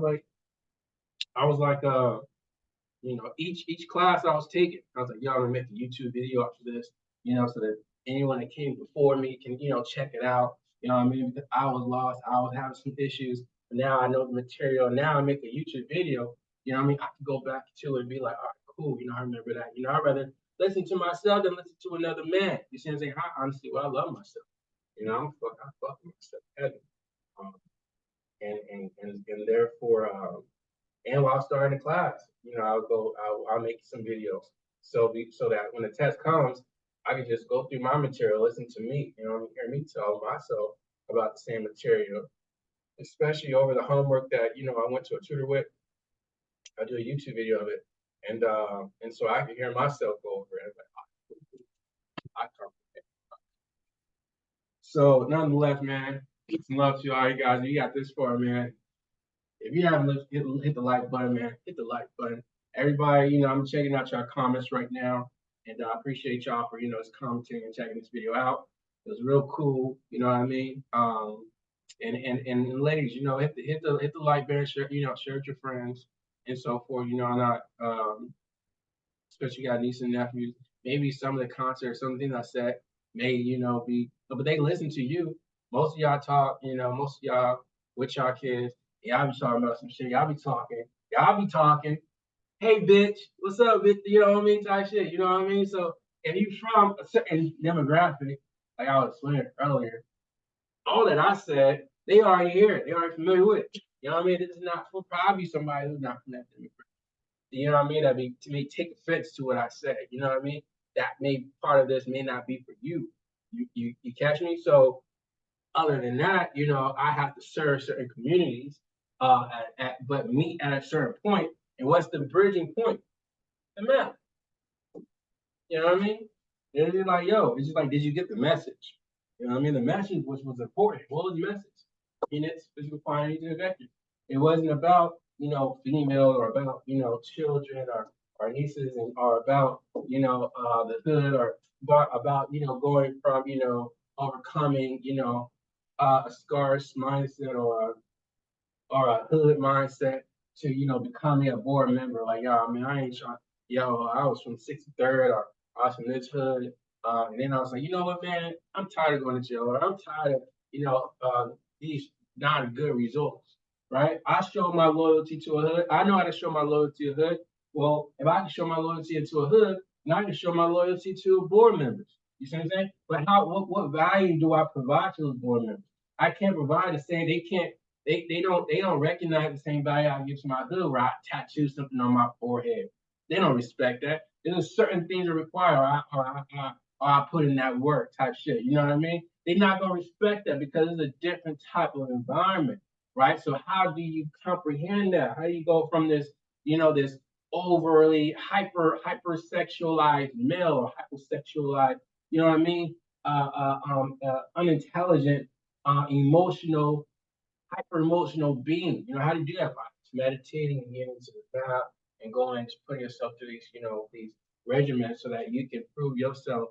I was like, each class I was taking, I was like, yo, I'm gonna make a YouTube video after this, so that anyone that came before me can, check it out. You know what I mean? Because I was lost, I was having some issues, but now I know the material. Now I make a YouTube video. You know what I mean? I can go back to it and be like, all right, cool. I remember that. I'd rather listen to myself than listen to another man. You see what I'm saying? Honestly, well, I love myself. I fuck myself heavy. Um, and therefore, and while starting the class, I'll make some videos so that when the test comes, I can just go through my material, listen to me, hear me tell myself about the same material, especially over the homework that I went to a tutor with. I do a YouTube video of it, and so I can hear myself go over it. I can't. So nonetheless, man, peace and love to you all you guys. You got this far, man. If you haven't hit the like button, man, hit the like button. Everybody, I'm checking out your comments right now, and I appreciate y'all for just commenting and checking this video out. It was real cool. You know what I mean? And ladies, hit the like button, share with your friends and so forth. Not especially got nieces and nephews. Maybe some of the concerts, some things I said may be, but they listen to you. Most of y'all talk, most of y'all with y'all kids. Y'all be talking about some shit. Y'all be talking. Y'all be talking. Hey, bitch, what's up, bitch? You know what I mean? Type shit. You know what I mean? So if you from a certain demographic, like I was saying earlier, all that I said, they already hear it. They already familiar with it. You know what I mean? This is not for probably somebody who's not from that demographic. You know what I mean? That may take offense to what I say. You know what I mean? That may part of this may not be for you. You catch me? So other than that, I have to serve certain communities, but meet at a certain point. And what's the bridging point? The map. You know what I mean? And it's like, yo, it's just like, did you get the message? You know what I mean? The message was important. What was the message? In its physical quantities and vectors. It wasn't about, female or about, children or nieces and or about, the hood or about, going from, overcoming, a scarce mindset or a hood mindset to becoming a board member. Like, yo, I mean, I ain't trying. Yo, I was from 63rd or I was from this hood, and then I was like, you know what, man, I'm tired of going to jail, or I'm tired of these not good results. Right? I show my loyalty to a hood. I know how to show my loyalty to a hood. Well, if I can show my loyalty into a hood, then I can show my loyalty to board members. You see what I'm saying? But what value do I provide to those board members? I can't provide the same. They don't recognize the same value I give to my hood where I tattoo something on my forehead. They don't respect that. There's certain things that require or I put in that work type shit. You know what I mean? They're not gonna respect that because it's a different type of environment, right? So how do you comprehend that? How do you go from this overly hypersexualized male or hypersexualized, you know what I mean? Unintelligent, emotional hyper emotional being. How do you do that? By meditating and getting into the bath and going and putting yourself through these regimens so that you can prove yourself,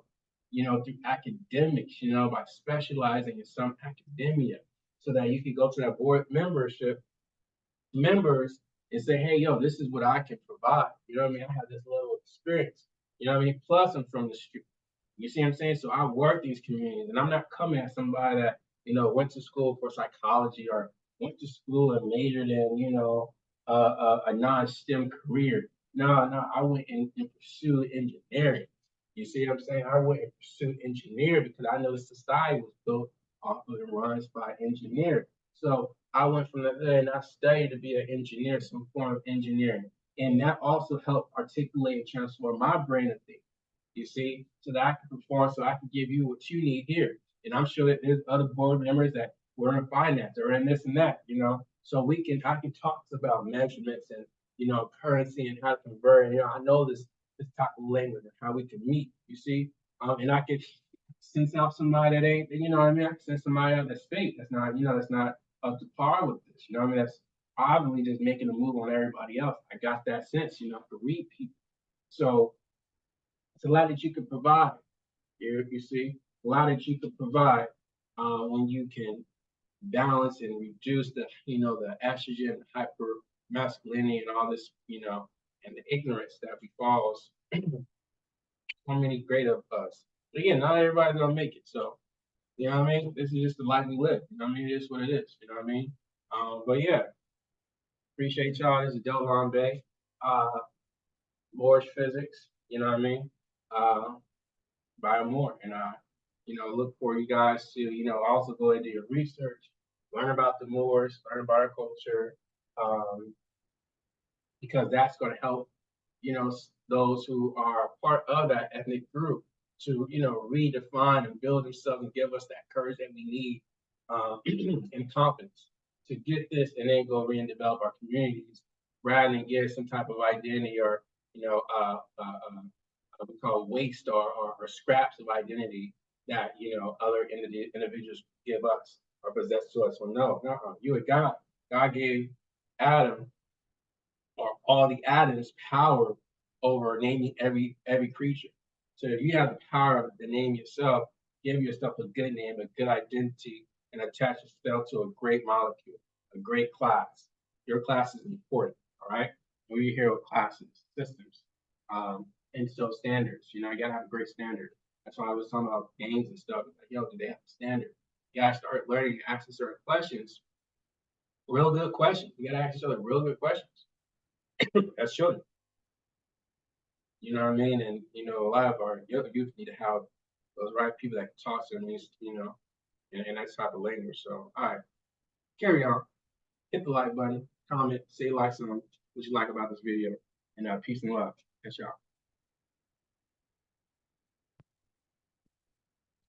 through academics, by specializing in some academia, so that you can go to that board membership members and say, hey, yo, this is what I can provide. You know what I mean? I have this level of experience. You know what I mean? Plus, I'm from the street. You see what I'm saying? So I work these communities, and I'm not coming at somebody that went to school for psychology or went to school and majored in a non-STEM career. No, no, I went and pursued engineering. You see what I'm saying? I went and pursued engineering because I know the society was built off of and runs by engineering. So I went from there and I studied to be an engineer, some form of engineering. And that also helped articulate and transform my brain to think, you see, so that I can perform, so I can give you what you need here. And I'm sure that there's other board members that were in finance or in this and that. So I can talk about measurements and currency and how to convert. And, I know this type of language and how we can meet, you see. And I could send out somebody that ain't, what I mean? I can send somebody out that's fake. That's not up to par with this. You know what I mean? That's probably just making a move on everybody else. I got that sense, to read people. So it's a lot that you can provide. You see, a lot that you can provide when you can balance and reduce the estrogen, hyper masculinity, and all this, and the ignorance that befalls so many great of us. But again, not everybody's gonna make it. So, you know what I mean? This is just the life we live. You know what I mean? It is what it is. You know what I mean? But yeah, appreciate y'all. This is Delvon Bay, uh, Moorish Physics. You know what I mean? Uh, buy more. And look for you guys to, also go and do your research, learn about the Moors, learn about our culture, um, because that's going to help, those who are part of that ethnic group to, redefine and build themselves and give us that courage that we need and confidence to get this and then go and develop our communities rather than get some type of identity or, we call waste or scraps of identity that other individuals give us or possess to us. So no, you a God. God gave Adam or all the Adams power over naming every creature. So if you have the power of the name yourself, give yourself a good name, a good identity, and attach yourself to a great molecule, a great class. Your class is important, all right? We hear with classes, systems, and so standards. You gotta have a great standard. That's why I was talking about games and stuff. Like, yo, do they have a standard? You gotta start learning to ask certain questions, real good questions. You gotta ask each other real good questions as children. You know what I mean? And a lot of our youth need to have those right people that can talk to them, in that type of language. So, all right, carry on. Hit the like button, comment, say like something what you like about this video, and peace and love. Catch y'all.